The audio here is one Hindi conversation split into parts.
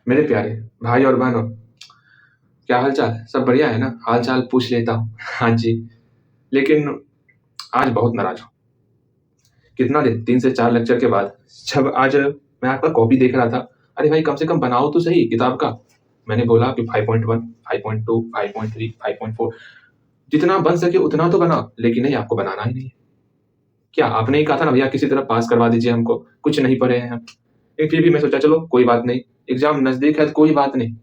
मेरे प्यारे भाई और बहनों, क्या हाल चाल? सब बढ़िया है ना? हाल चाल पूछ लेता हूँ। हाँ जी। लेकिन आज बहुत नाराज हूँ। कितना दिन, 3 से 4 लेक्चर के बाद जब आज मैं आपका कॉपी देख रहा था, अरे भाई कम से कम बनाओ तो सही किताब का। मैंने बोला कि 5.1, 5.2, 5.3, 5.4 जितना बन सके उतना तो बनाओ, लेकिन नहीं, आपको बनाना ही नहीं है। क्या आपने ही कहा था ना भैया किसी तरह पास करवा दीजिए हमको, कुछ नहीं पढ़े हैं हम। लेकिन फिर भी मैं सोचा चलो कोई बात नहीं, एग्जाम नजदीक है तो कोई बात नहीं,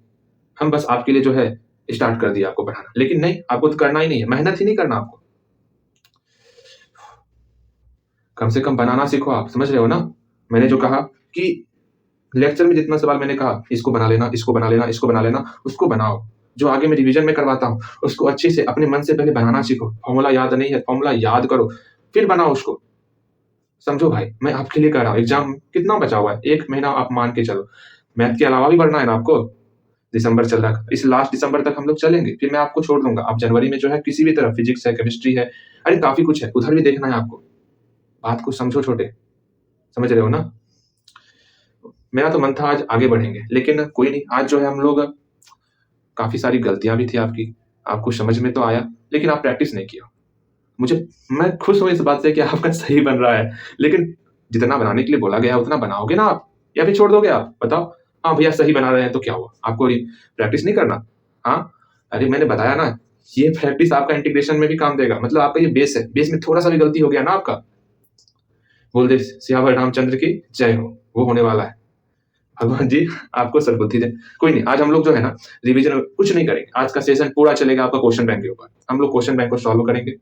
हम बस आपके लिए जो है स्टार्ट कर दिया आपको पढ़ाना। लेकिन नहीं, आपको तो करना ही नहीं है, मेहनत ही नहीं करना आपको। कम से कम बनाना सीखो, आप समझ रहे हो ना? मैंने जो कहा कि लेक्चर में जितना सवाल मैंने कहा, इसको बना लेना, इसको बना लेना, इसको बना लेना, उसको बनाओ। जो आगे मैं रिवीजन में करवाता हूँ उसको अच्छे से अपने मन से पहले बनाना सीखो। फॉर्मूला याद नहीं है, फॉर्मूला याद करो, फिर बनाओ उसको। समझो भाई, मैं आपके लिए कर रहा हूँ। एग्जाम कितना बचा हुआ है? 1 महीना आप मान के चलो। मैथ के अलावा भी पढ़ना है ना आपको। दिसंबर चल रहा है, इस लास्ट दिसंबर तक हम लोग चलेंगे, फिर मैं आपको छोड़ दूंगा। आप जनवरी में जो है किसी भी तरह, फिजिक्स है, केमिस्ट्री है, अरे काफी कुछ है, उधर भी देखना है आपको। बात को समझो छोटे, समझ रहे हो ना? मेरा तो मन था आज आगे बढ़ेंगे, लेकिन कोई नहीं। आज जो है हम लोग, काफी सारी गलतियां भी थी आपकी, आपको समझ में तो आया, लेकिन आप प्रैक्टिस नहीं किया। मुझे मैं खुश हूं इस बात से कि आपका सही बन रहा है, लेकिन जितना बनाने के लिए बोला गया उतना बनाओगे ना आप, या फिर छोड़ दोगे आप? बताओ। हाँ भैया सही बना रहे हैं तो क्या हुआ, आपको प्रैक्टिस नहीं करना? हाँ, अरे मैंने बताया ना, ये प्रैक्टिस आपका इंटीग्रेशन में भी काम देगा। मतलब आपका ये बेस है, बेस में थोड़ा सा भी गलती हो गया ना आपका, बोल दे सियावर रामचंद्र की जय हो, वो होने वाला है। भगवान जी आपको सद्बुद्धि दे। कोई नहीं, आज हम लोग जो है ना रिवीजन कुछ नहीं करेंगे। आज का सेशन पूरा चलेगा आपका क्वेश्चन बैंक के ऊपर। हम लोग क्वेश्चन बैंक को सॉल्व करेंगे,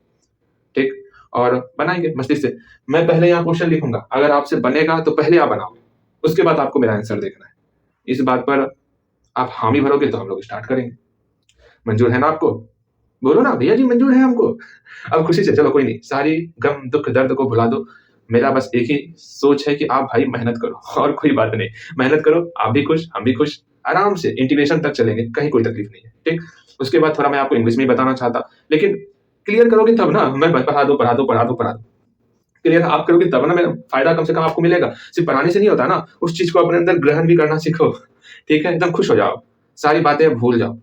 ठीक, और बनाएंगे मस्ती से। मैं पहले यहाँ क्वेश्चन लिखूंगा, अगर आपसे बनेगा तो पहले आप बनाओगे, उसके बाद आपको मेरा आंसर देखना है। इस बात पर आप हामी भरोगे तो हम लोग स्टार्ट करेंगे। मंजूर है ना आपको? बोलो ना भैया जी, मंजूर है हमको। अब खुशी से चलो, कोई नहीं, सारी गम दुख दर्द को भुला दो। मेरा बस एक ही सोच है कि आप भाई मेहनत करो, और कोई बात नहीं। मेहनत करो, आप भी खुश, हम भी खुश, आराम से इंटीग्रेशन तक चलेंगे, कहीं कोई तकलीफ नहीं है, ठीक। उसके बाद थोड़ा मैं आपको इंग्लिश में ही बताना चाहता, लेकिन क्लियर करोगे तब ना। मैं पढ़ा दो पढ़ा दो पढ़ा दो पढ़ा दो, क्लियर आप करोगे तब ना मेरा फायदा कम से कम आपको मिलेगा। सिर्फ पढ़ाने से नहीं होता ना, उस चीज को अपने अंदर ग्रहण भी करना सीखो, ठीक है। एकदम खुश हो जाओ, सारी बातें भूल जाओ,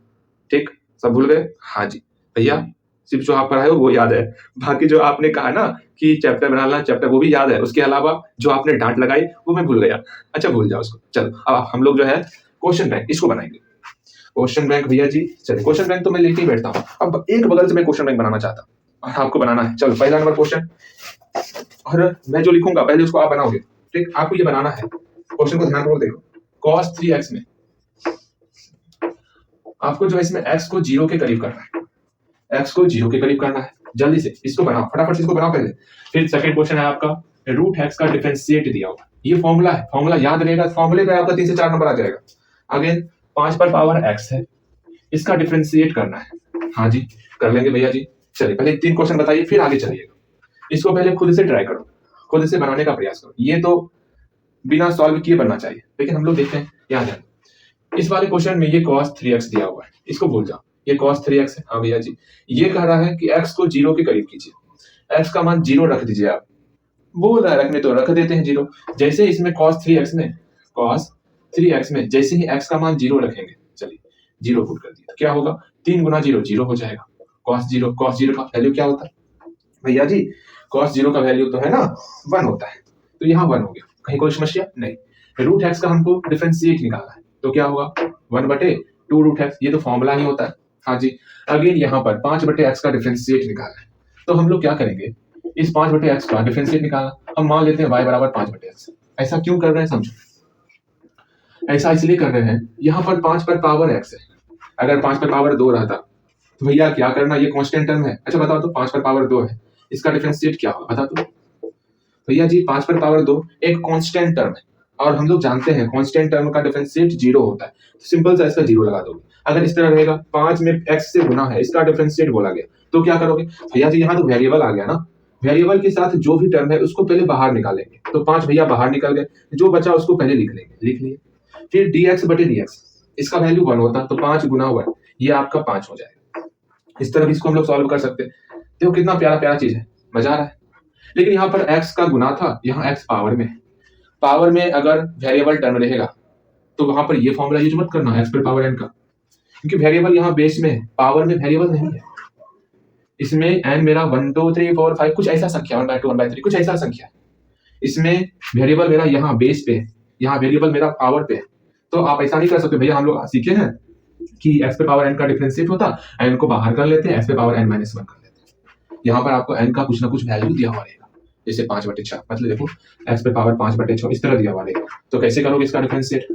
ठीक। सब भूल गए? हाँ जी भैया, सिर्फ जो आप पढ़ाए हो वो याद है। बाकी जो आपने कहा ना कि चैप्टर बनाना, चैप्टर वो भी याद है। उसके अलावा जो आपने डांट लगाई वो मैं भूल गया। अच्छा भूल जाओ उसको। चलो अब हम लोग जो है क्वेश्चन बैंक इसको बनाएंगे। क्वेश्चन बैंक भैया जी, चलिए क्वेश्चन बैंक तो मैं लेके ही बैठता हूँ। अब एक बगल से मैं क्वेश्चन बैंक बनाना चाहता हूँ और आपको बनाना है। चलो पहला नंबर क्वेश्चन, और मैं जो लिखूंगा पहले उसको आप बनाओगे, ठीक। आपको ये बनाना है, क्वेश्चन को ध्यानपूर्वक देखो। cos 3x में आपको जो है इसमें x को 0 के करीब करना है, x को 0 के करीब करना है। जल्दी से इसको बनाओ, फटाफट से इसको बनाओ पहले। फिर सेकंड क्वेश्चन है आपका, रूट x का डिफरेंशिएट दिया हुआ, ये फॉर्मूला है, फॉर्मूला याद रहेगा, फॉर्मूले पे आपका 3 से 4 नंबर आ जाएगा। अगेन 5 पर पावर x है, इसका डिफरेंशिएट करना है। हाँ जी कर लेंगे भैया जी। चलिए पहले 3 क्वेश्चन बताइए, फिर आगे चलिएगा। इसको पहले खुद से ट्राई करो, खुद से बनाने का प्रयास करो। ये तो बिना सॉल्व किए बनना चाहिए, लेकिन हम लोग देखते हैं यहाँ जाए। इस वाले क्वेश्चन में ये cos 3x दिया हुआ है, इसको भूल जाओ, ये cos 3x है। हाँ भैया जी, ये कह रहा है कि x को 0 के करीब कीजिए, x का मान 0 रख दीजिए। आप बोल रहा है रखने, तो रख देते हैं 0। जैसे इसमें cos 3x में जैसे ही x का मान 0 रखेंगे, चलिए 0 पुट कर दिया, क्या होगा? 3 गुना 0 0 हो जाएगा। cos 0 का वैल्यू क्या होता है भैया जी? cos 0 का वैल्यू तो है ना 1 होता है, तो यहाँ 1 हो गया, कहीं कोई समस्या नहीं। रूट एक्स का हमको डिफरेंशिएट निकालना है, तो क्या होगा? 1/2 रूट एक्स, ये तो फॉर्मूला ही होता है। हाँ जी। अगेन यहाँ पर 5/x का डिफरेंशिएट निकालना है, तो हम लोग क्या करेंगे, इस 5/x का डिफरेंशिएट निकालना, हम मान लेते हैं y बराबर 5/x। ऐसा क्यों कर रहे हैं समझो, ऐसा इसलिए कर रहे हैं, यहाँ पर 5 पर पावर x है, अगर 5 पर पावर 2 रहता तो भैया क्या करना, ये कांस्टेंट टर्म है। अच्छा बताओ तो 5 पर पावर 2 है, इसका डिफरेंशिएट क्या होगा बता दो भैया जी। 5 पर पावर 2 एक कांस्टेंट टर्म है, और हम लोग जानते हैं कांस्टेंट टर्म का डिफरेंशिएट 0 होता है, तो सिंपल सा इसका 0 लगा दोगे। अगर इस तरह रहेगा, 5 में x से गुना है, इसका डिफरेंशिएट बोला गया, तो क्या करोगे भैया जी? यहाँ तो वेरिएबल आ गया ना, वेरिएबल के साथ जो भी टर्म है उसको पहले बाहर निकालेंगे, तो 5 भैया बाहर निकल गए, जो बचा उसको पहले लिख लेंगे, लिख लिए। फिर dx/dx, इसका वैल्यू 1 होता, तो 5 गुना 1, ये आपका 5 हो जाएगा। इस तरह भी इसको हम लोग सॉल्व कर सकते हैं। देखो कितना प्यारा प्यारा चीज है, मजा आ रहा है। लेकिन यहाँ पर x का गुना था, यहाँ x पावर में, पावर में अगर वेरिएबल टर्म रहेगा तो वहां पर ये फॉर्मूला यूज मत करना एक्स पर पावर एन का, क्योंकि वेरिएबल यहाँ बेस में है, पावर में वेरिएबल नहीं है। इसमें एन मेरा 1 2 3 4 5 कुछ ऐसा संख्या 1/2 1/3 कुछ ऐसा संख्या है। इसमें वेरिएबल मेरा यहाँ बेस पे है, यहाँ वेरिएबल मेरा पावर पे है। तो आप ऐसा नहीं कर सकते भैया, हम लोग सीखे हैं कि एक्स पे पावर एन का डिफरेंशिएट होता, एन को बाहर कर लेते हैं, एक्स पे पावर एन माइनस 1 कर लेते हैं। यहाँ पर आपको एन का कुछ ना कुछ वैल्यू दिया हुआ रहेगा, जैसे 5/6, मतलब देखो एक्स पे पावर 5/6 इस तरह दिया हुआ रहेगा। तो कैसे करोगे इसका डिफरेंशिएट?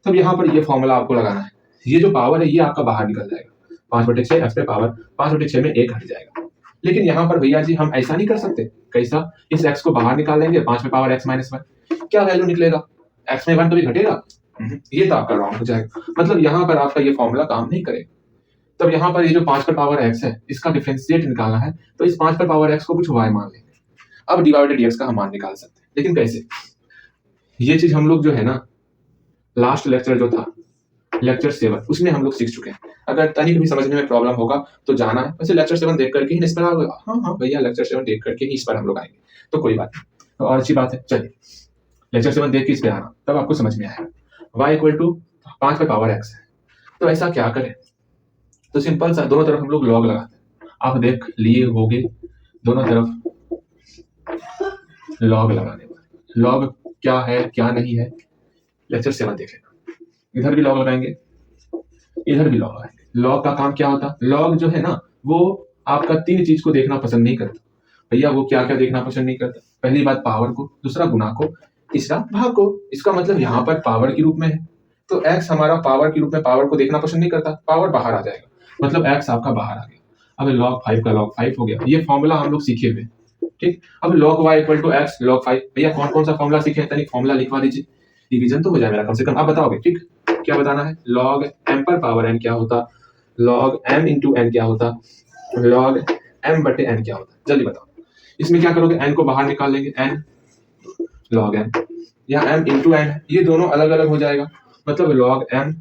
तब यहाँ पर ये फॉर्मूला आपको लगाना है, ये जो पावर है ये आपका बाहर निकल जाएगा, 5/6 एक्स पे पावर 5/6 में 1 हट जाएगा। लेकिन यहाँ पर भैया जी हम ऐसा नहीं कर सकते। कैसा? इस x को बाहर निकाल देंगे, 5 पे पावर x माइनस 1, क्या वैल्यू निकलेगा? x में 1 तो भी घटेगा, ये तो आपका रॉन्ग हो जाएगा। मतलब यहाँ पर आपका ये फॉर्मूला काम नहीं करेगा। तब यहाँ पर ये जो 5 पे पावर x है इसका डिफरेंशिएट निकालना है, तो इस 5 पे पावर x को कुछ y मान लेंगे। अब डिवाइडेड dx का हम मान निकाल सकते हैं, लेकिन कैसे? ये चीज हम लोग जो है ना लास्ट लेक्चर जो था लेक्चर 7 उसमें हम लोग सीख चुके हैं। अगर तनिक भी समझने में प्रॉब्लम होगा तो जाना है, वैसे लेक्चर 7 देख करके ही इस पर आओगे। हाँ भैया लेक्चर 7 देख करके ही इस पर हम लोग आएंगे, तो कोई बात नहीं, तो और अच्छी बात है। चलिए लेक्चर 7 देख के इस पे आना, तब आपको समझ में आएगा। y इक्वल टू 5 पे पावर x है, तो ऐसा क्या करें? तो सिंपल सा दोनों तरफ हम लोग लॉग लगाते हैं। आप देख लिए होगे दोनों तरफ लॉग लगाने पर, लॉग क्या है क्या नहीं है लेक्चर 7 देख लेना। इधर भी लॉग लगाएंगे, इधर भी लॉग लगाएंगे। लॉग का काम क्या होता है? लॉग जो है ना वो आपका 3 चीज को देखना पसंद नहीं करता। भैया वो क्या क्या देखना पसंद नहीं करता? पहली बात पावर को, दूसरा गुना को, तीसरा भाग को। इसका मतलब यहाँ पर पावर के रूप में है, तो x हमारा पावर के रूप में पावर को देखना पसंद नहीं करता, पावर बाहर आ जाएगा, मतलब x आपका बाहर आ गया। अब log 5 का log 5 हो गया, ये फॉर्मूला हम लोग सीखे हुए। ठीक, अब log y equal to x log 5, भैया कौन कौन सा फॉर्मूला सीखे हैं? तनिक फॉर्मूला लिखवा दीजिए, रिवीजन तो हो जाए मेरा कम से कम। आप बताओगे ठीक क्या बताना है? log m पर पावर n क्या होता, log m इंटू n क्या होता, log m बटे n क्या होता, जल्दी बताओ। इसमें क्या करोगे? n को बाहर निकाल लेंगे, n log m, यहाँ m इंटू n, ये दोनों अलग अलग हो जाएगा, मतलब log m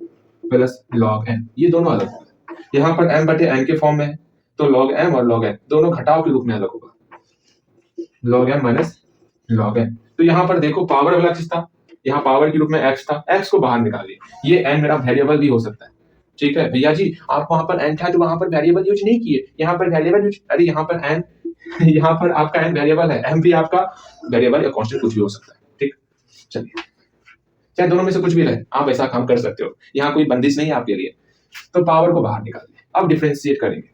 plus log n, ये दोनों अलग होगा। यहाँ पर m बटे n के फॉर्म में है, तो log m और log n दोनों घटाव के रूप में अलग होगा, log m minus log n। तो यहाँ पर देखो पावर वाला चीज था, यहाँ पावर के रूप में x था, x को बाहर निकालिए, ये n मेरा वेरिएबल भी हो सकता है। ठीक है भैया जी, आप वहां पर n था तो वहां पर वेरिएबल यूज नहीं किए, यहाँ पर वेरिएबल यूज, अरे यहाँ पर n यहाँ पर आपका n वेरिएबल है, m भी आपका वेरिएबल या कांस्टेंट कुछ भी हो सकता है। ठीक, चलिए चाहे दोनों में से कुछ भी रहे, आप ऐसा काम कर सकते हो, यहाँ कोई बंदिश नहीं है आपके लिए। तो पावर को बाहर निकालिए, अब डिफरेंशिएट करेंगे,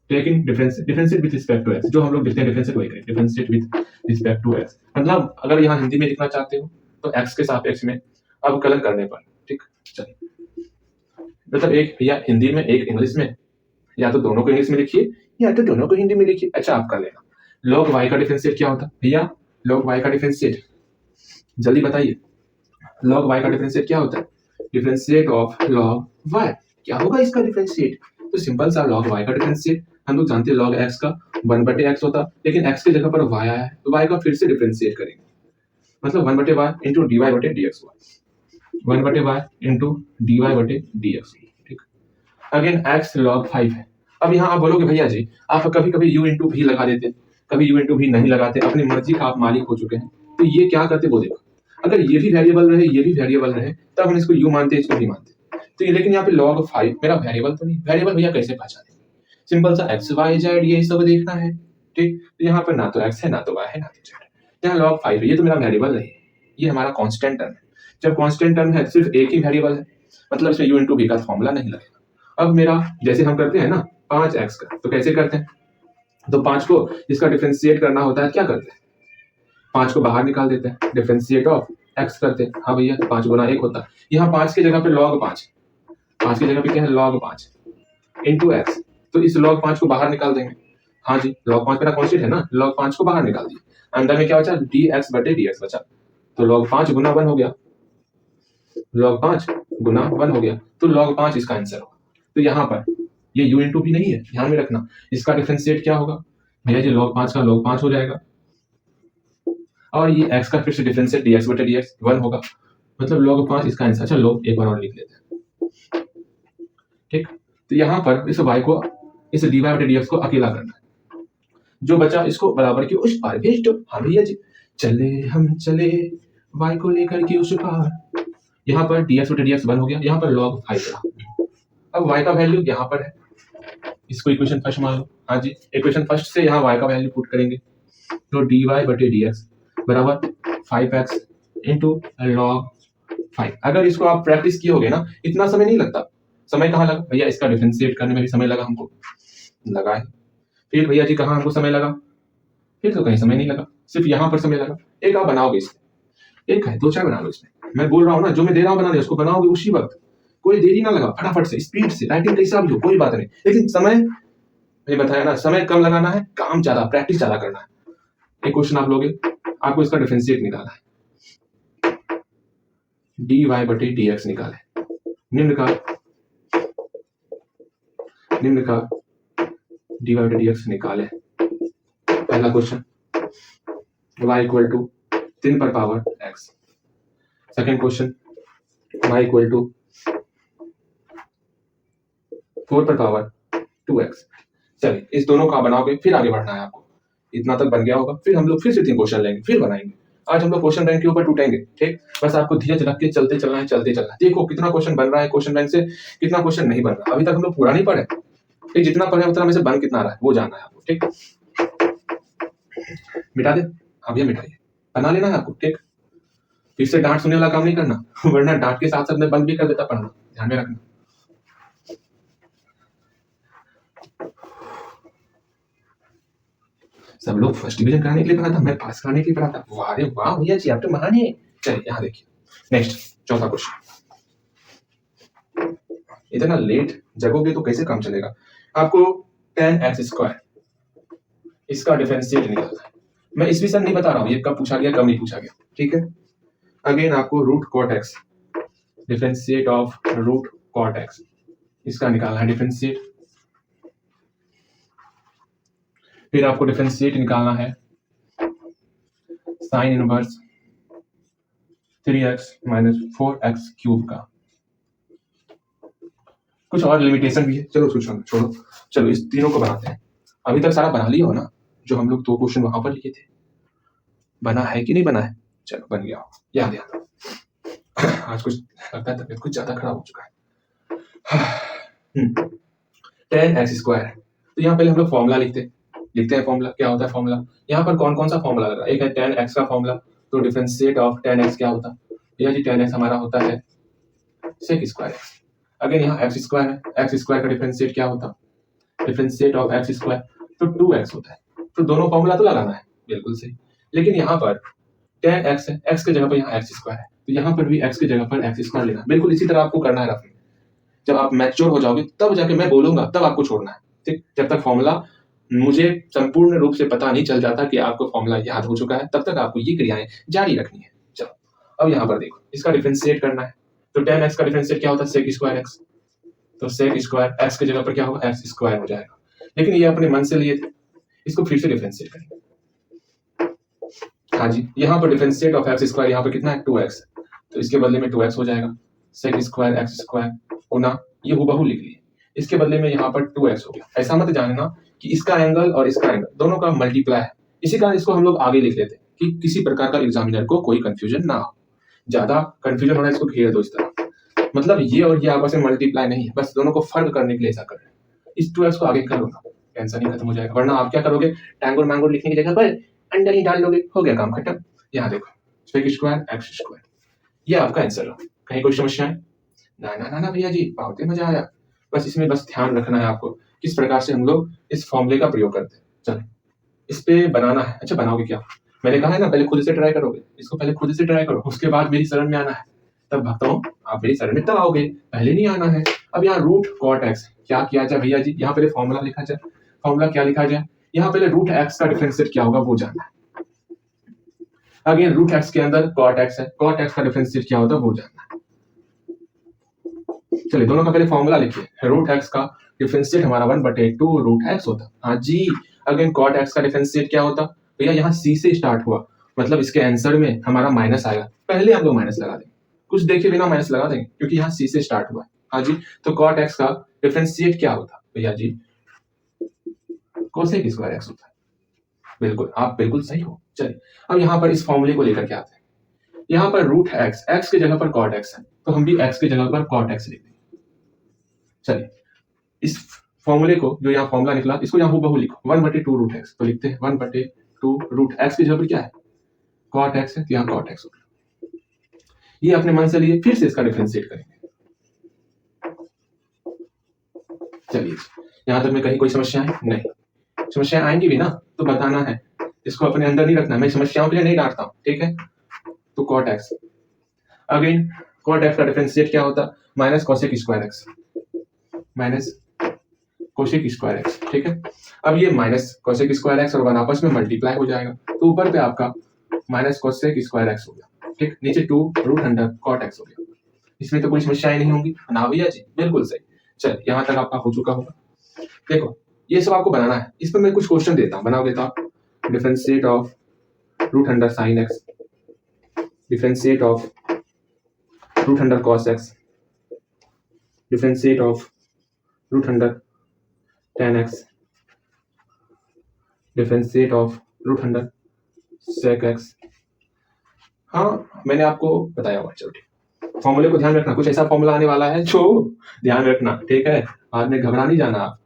taking differentiate with respect to x, जो हम लोग देखते हैं डिफरेंशिएट वही करें, differentiate with respect to x। मतलब अगर यहाँ हिंदी में लिखना चाहते हो तो x के सापेक्ष में अवकलन करने पर। ठीक, चलिए मतलब एक भैया हिंदी में एक इंग्लिश में, या तो दोनों को इंग्लिश में लिखिए या तो दोनों को हिंदी में लिखिए। अच्छा आप कर लेना। log y का डिफरेंशिएट क्या होता है भैया? log y का डिफरेंशिएट जल्दी बताइए, log y का डिफरेंशिएट क्या होता है? डिफरेंशिएट ऑफ log y, क्या होगा इसका डिफरेंशिएट? तो सिंपल सा log y का डिफरेंशिएट हम लोग जानते हैं log x का 1/x होता, लेकिन x की जगह पर y आया है तो y का फिर से डिफरेंशिएट करेंगे, मतलब 1/y इंटू dy/dx हुआ, 1/y इंटू dy/dx। ठीक, अगेन x log 5 है। अब यहाँ आप बोलोगे भैया जी आप कभी कभी u इंटू भी लगा देते, कभी u इंटू भी नहीं लगाते, अपनी मर्जी का आप मालिक हो चुके हैं, तो ये क्या करते वो देखो। अगर ये भी वेरिएबल रहे ये भी वेरिएबल रहे तब हम इसको u मानते इसको भी मानते, तो ये लेकिन यहाँ पे log 5 मेरा वेरिएबल तो नहीं, वेरिएबल भैया कैसे पहचाने? सिंपल सा x y z ये सब देखना है। ठीक, तो यहाँ पर ना तो x है ना तो y है ना तो z है, यहाँ log 5 है, ये तो मेरा वेरिएबल नहीं, ये हमारा कांस्टेंट टर्म है। जब कांस्टेंट टर्म है सिर्फ एक ही वेरिएबल है, मतलब इसमें u इंटू v का फॉर्मूला नहीं लगेगा। अब मेरा जैसे हम करते हैं ना 5x का, तो कैसे करते हैं? तो 5 को इसका डिफरेंशिएट करना होता है, क्या करते हैं? 5 को बाहर निकाल देते हैं, डिफरेंशिएट ऑफ x करते हैं। हाँ भैया 5 गुना 1 होता है, यहाँ 5 की जगह पे log 5, 5 की जगह पे क्या है log 5 इंटू x, तो इस log 5 को बाहर निकाल देंगे। हाँ जी log 5 मेरा कांस्टेंट है ना, log 5 को बाहर निकाल दिए, अंदर में क्या बचा? dx/dx बचा, तो log 5 गुना 1 हो गया, log 5 गुना 1 हो गया, तो log 5 इसका आंसर होगा। तो यहाँ पर ये u इंटू भी नहीं है, ध्यान में रखना, इसका डिफरेंशिएट क्या होगा भैया जी? log 5 का log 5 हो जाएगा, और ये x का फिर से डिफरेंशिएट dx/dx 1 होगा, मतलब log 5 इसका आंसर। अच्छा लो एक बार और लिख लेते हैं। ठीक, तो यहाँ पर इस y को इस dy/dx को अकेला करना है, जो बचा इसको बराबर की उस पार भेज दो। हाँ भैया जी, चले हम चले y को लेकर के उसका, यहाँ पर dx बटे dx 1 हो गया, यहाँ पर log 5 रहा। अब y का वैल्यू यहाँ पर है, इसको इक्वेशन फर्स्ट मान लो। हाँ जी, इक्वेशन फर्स्ट से यहाँ y का वैल्यू पुट करेंगे, तो dy बटे dx बराबर 5x इंटू log 5। अगर इसको आप प्रैक्टिस किए होगे ना, इतना समय नहीं लगता। समय कहाँ लगा भैया, इसका डिफरेंशिएट करने में भी समय लगा हमको, लगा है। फिर भैया जी कहाँ हमको समय लगा, फिर तो कहीं समय नहीं लगा, सिर्फ यहाँ पर समय लगा। एक आप बनाओगे इसमें, एक है 2-4 बना लो इसमें, मैं बोल रहा हूँ ना, जो मैं दे रहा हूँ बनाने, उसको बनाओगे उसी वक्त, कोई देरी ना लगा, फटाफट से स्पीड से, राइटिंग कैसा भी हो कोई बात नहीं, लेकिन समय मैंने बताया ना, समय कम लगाना है, काम ज्यादा, प्रैक्टिस ज्यादा करना है। एक क्वेश्चन आप लोगे, आपको इसका डिफरेंशिएट निकालना है, dy बटे dx निकाले, निम्न का dy बटे dx निकाले। पहला क्वेश्चन y इक्वल टू 3 पर power x। Second question y equal to 4 power power 2x। चलिए इस दोनों का बनाओगे, फिर आगे बढ़ना है आपको। इतना तक बन गया होगा, फिर हम लोग फिर से 3 क्वेश्चन लेंगे, फिर बनाएंगे। आज हम लोग क्वेश्चन बैंक के ऊपर टूटेंगे, ठीक। बस आपको धीरज रख के चलते चलना है, चलते चलना है। देखो कितना क्वेश्चन बन रहा है क्वेश्चन बैंक से, कितना क्वेश्चन नहीं बन रहा। अभी तक हम लोग पूरा नहीं पढ़े, ठीक। जितना पढ़े उतना में से बन कितना रहा है वो जानना है आपको, ठीक। मिटा दे, हाँ भैया मिटाइए, बना लेना है आपको, ठीक। फिर से डांट सुनने वाला काम नहीं करना, वरना डांट के साथ साथ मैं बंद भी कर देता पढ़ना, ध्यान में रखना। सब लोग फर्स्ट डिवीजन कराने के लिए पढ़ा था, मैं पास कराने के लिए पढ़ा था। वाह रे वाह भैया जी, आप तो महान है। चलिए यहाँ देखिए, नेक्स्ट चौथा क्वेश्चन। इतना लेट जगोगे तो कैसे काम चलेगा। आपको tan x स्क्वायर इसका डिफरेंशिएट निकालना है। मैं इस विषय नहीं बता रहा हूँ ये कब पूछा गया कब नहीं पूछा गया, ठीक है। अगेन आपको root cot x, differentiate of root cot x इसका निकालना है डिफरेंशिएट। फिर आपको डिफरेंशिएट निकालना है sine inverse 3x minus 4x cube का। कुछ और लिमिटेशन भी है, चलो छोड़ो, चलो इस तीनों को बनाते हैं। अभी तक सारा बना लिया हो ना, जो हम लोग 2 क्वेश्चन वहां पर लिए थे, बना है कि नहीं बना है। चलो बन गया हो, याद आज कुछ लगता है तबियत कुछ ज्यादा खराब हो चुका है। tan x स्क्वायर, तो यहाँ पहले हम लोग फॉर्मूला लिखते हैं। फॉर्मूला क्या होता है, फॉर्मूला यहाँ पर कौन कौन सा फॉर्मूला लग रहा है। एक है tan x का फॉर्मूला, तो डिफरेंशिएट ऑफ tan x क्या होता है भैया जी, tan x हमारा होता है sec स्क्वायर x। अगर यहाँ x स्क्वायर है, x स्क्वायर का डिफरेंशिएट क्या होता, डिफरेंशिएट ऑफ x स्क्वायर, तो 2x होता है। तो दोनों फॉर्मूला तो लगाना है, बिल्कुल सही। लेकिन यहाँ पर tan x है, x की जगह पर यहाँ x स्क्वायर है, तो यहाँ पर भी x की जगह पर x स्क्वायर लेना, बिल्कुल इसी तरह आपको करना है रफ में। जब आप मैच्योर हो जाओगे तब जाके मैं बोलूंगा, तब आपको छोड़ना है, ठीक। जब तक फॉर्मूला मुझे संपूर्ण रूप से पता नहीं चल जाता कि आपको फॉर्मूला याद हो चुका है, तब तक आपको ये क्रियाएं जारी रखनी है। चलो अब यहाँ पर देखो, इसका डिफरेंशिएट करना है, तो tan x का डिफरेंशिएट क्या होता है, sec स्क्वायर x। तो sec स्क्वायर x की जगह पर क्या होगा, x स्क्वायर हो जाएगा। लेकिन ये अपने मन से लिए थे, इसको फिर से डिफरेंशिएट करेंगे। हाँ जी, यहाँ पर डिफरेंशिएट ऑफ x स्क्वायर, यहाँ पर कितना है 2x, तो इसके बदले में 2x हो जाएगा। sec स्क्वायर x स्क्वायर होना, ये हुबहू लिख लिए, इसके बदले में यहाँ पर 2x हो गया। ऐसा मत जानना कि इसका एंगल और इसका एंगल दोनों का मल्टीप्लाई है, इसी कारण इसको हम लोग आगे लिख लेते हैं कि किसी प्रकार का एग्जामिनर को कोई कंफ्यूजन ना हो। ज्यादा कंफ्यूजन होना, इसको घेर दो इस तरह, मतलब ये और ये आपस में मल्टीप्लाई नहीं है, बस दोनों को फर्क करने के लिए ऐसा कर रहे हैं। इस 2x को आगे कर लो ना, टेंशन ही खत्म हो जाएगा। वरना आप क्या करोगे, टैंगोर मैंगोर लिखने की जगह पर अंडर ही डाल लोगे, हो गया काम खत्म। यहाँ देखो sec स्क्वायर x स्क्वायर, ये आपका आंसर हो। कहीं कोई समस्या है? ना ना ना ना भैया जी, बहुत ही मजा आया। बस इसमें बस ध्यान रखना है आपको किस प्रकार से हम लोग इस फॉर्मूले का प्रयोग करते हैं। चलो इस पे बनाना है। अच्छा बनाओगे क्या, मैंने कहा है ना पहले खुद से ट्राई करोगे, इसको पहले खुद से ट्राई करो, उसके बाद मेरी शरण में आना है। तब भक्तों आप मेरी शरण में तब आओगे, पहले नहीं आना है। अब यहाँ रूट कॉट एक्स क्या किया जाए भैया जी, यहाँ पहले फॉर्मूला लिखा जाए। फॉर्मूला क्या लिखा जाए, यहाँ पहले रूट एक्स का डिफरेंशिएट क्या होगा वो जानना है। अगेन रूट एक्स के अंदर कॉट एक्स है, कॉट एक्स का डिफरेंशिएट क्या होता है वो जानना है। चलिए दोनों का पहले फॉर्मूला लिखिए। रूट एक्स का डिफरेंशिएट हमारा 1/2 रूट एक्स होता। हाँ जी, अगेन कॉट एक्स का डिफरेंशिएट क्या होता भैया, यहाँ सी से स्टार्ट हुआ, मतलब इसके आंसर में हमारा माइनस आएगा, पहले हम लोग माइनस लगा देंगे, कुछ देखे बिना माइनस लगा देंगे क्योंकि यहाँ सी से स्टार्ट हुआ है। हाँ जी, तो कॉट एक्स का डिफरेंशिएट क्या होता भैया जी, कोसेक स्क्वायर एक्स होता है। बिल्कुल, आप बिल्कुल सही हो। चलिए अब यहाँ पर इस फॉर्मूले को लेकर के आते हैं। यहाँ पर रूट एक्स, एक्स की जगह पर कॉट एक्स है, तो हम भी एक्स की जगह पर कॉट एक्स लिख देंगे। चलिए इस फॉर्मूले को, जो यहाँ फॉर्मूला निकला, इसको यहाँ हूबहू लिखो, 1/2 रूट एक्स, तो लिखते हैं 1/2 रूट एक्स की जगह पर क्या है, कॉट एक्स है, तो यहाँ कॉट एक्स होगा। ये अपने मन से लिए, फिर से इसका डिफरेंशिएट करेंगे। चलिए यहाँ तक में कहीं कोई समस्या है? नहीं। समस्या आएंगी भी ना तो बताना है, इसको अपने अंदर नहीं रखना। मैं समस्याओं के लिए नहीं डांटता हूँ, ठीक है। तो cot x, again cot x का डिफरेंशिएट क्या होता, minus cosec square x, minus cosec square x, ठीक है। अब ये माइनस कोसेक स्क्वायर एक्स और 1 आपस में मल्टीप्लाई हो जाएगा, तो ऊपर पे आपका माइनस कोसेक स्क्वायर एक्स हो गया, ठीक। नीचे 2 रूट अंडर कॉट एक्स हो गया। इसमें तो कोई समस्याएं नहीं होंगी ना भैया जी, बिल्कुल सही। चल यहाँ तक आपका हो चुका होगा। देखो ये सब आपको बनाना है, इस पर मैं कुछ क्वेश्चन देता हूँ, बनाओगे तो आप differentiate of root under sine x, differentiate of root under cos x, differentiate of root under tan x, differentiate of root under sec x. हाँ मैंने आपको बताया हुआ, चलो ठीक। फॉर्मूले को ध्यान रखना, कुछ ऐसा फॉर्मूला आने वाला है जो ध्यान रखना, ठीक है। बाद में घबरा नहीं जाना आप।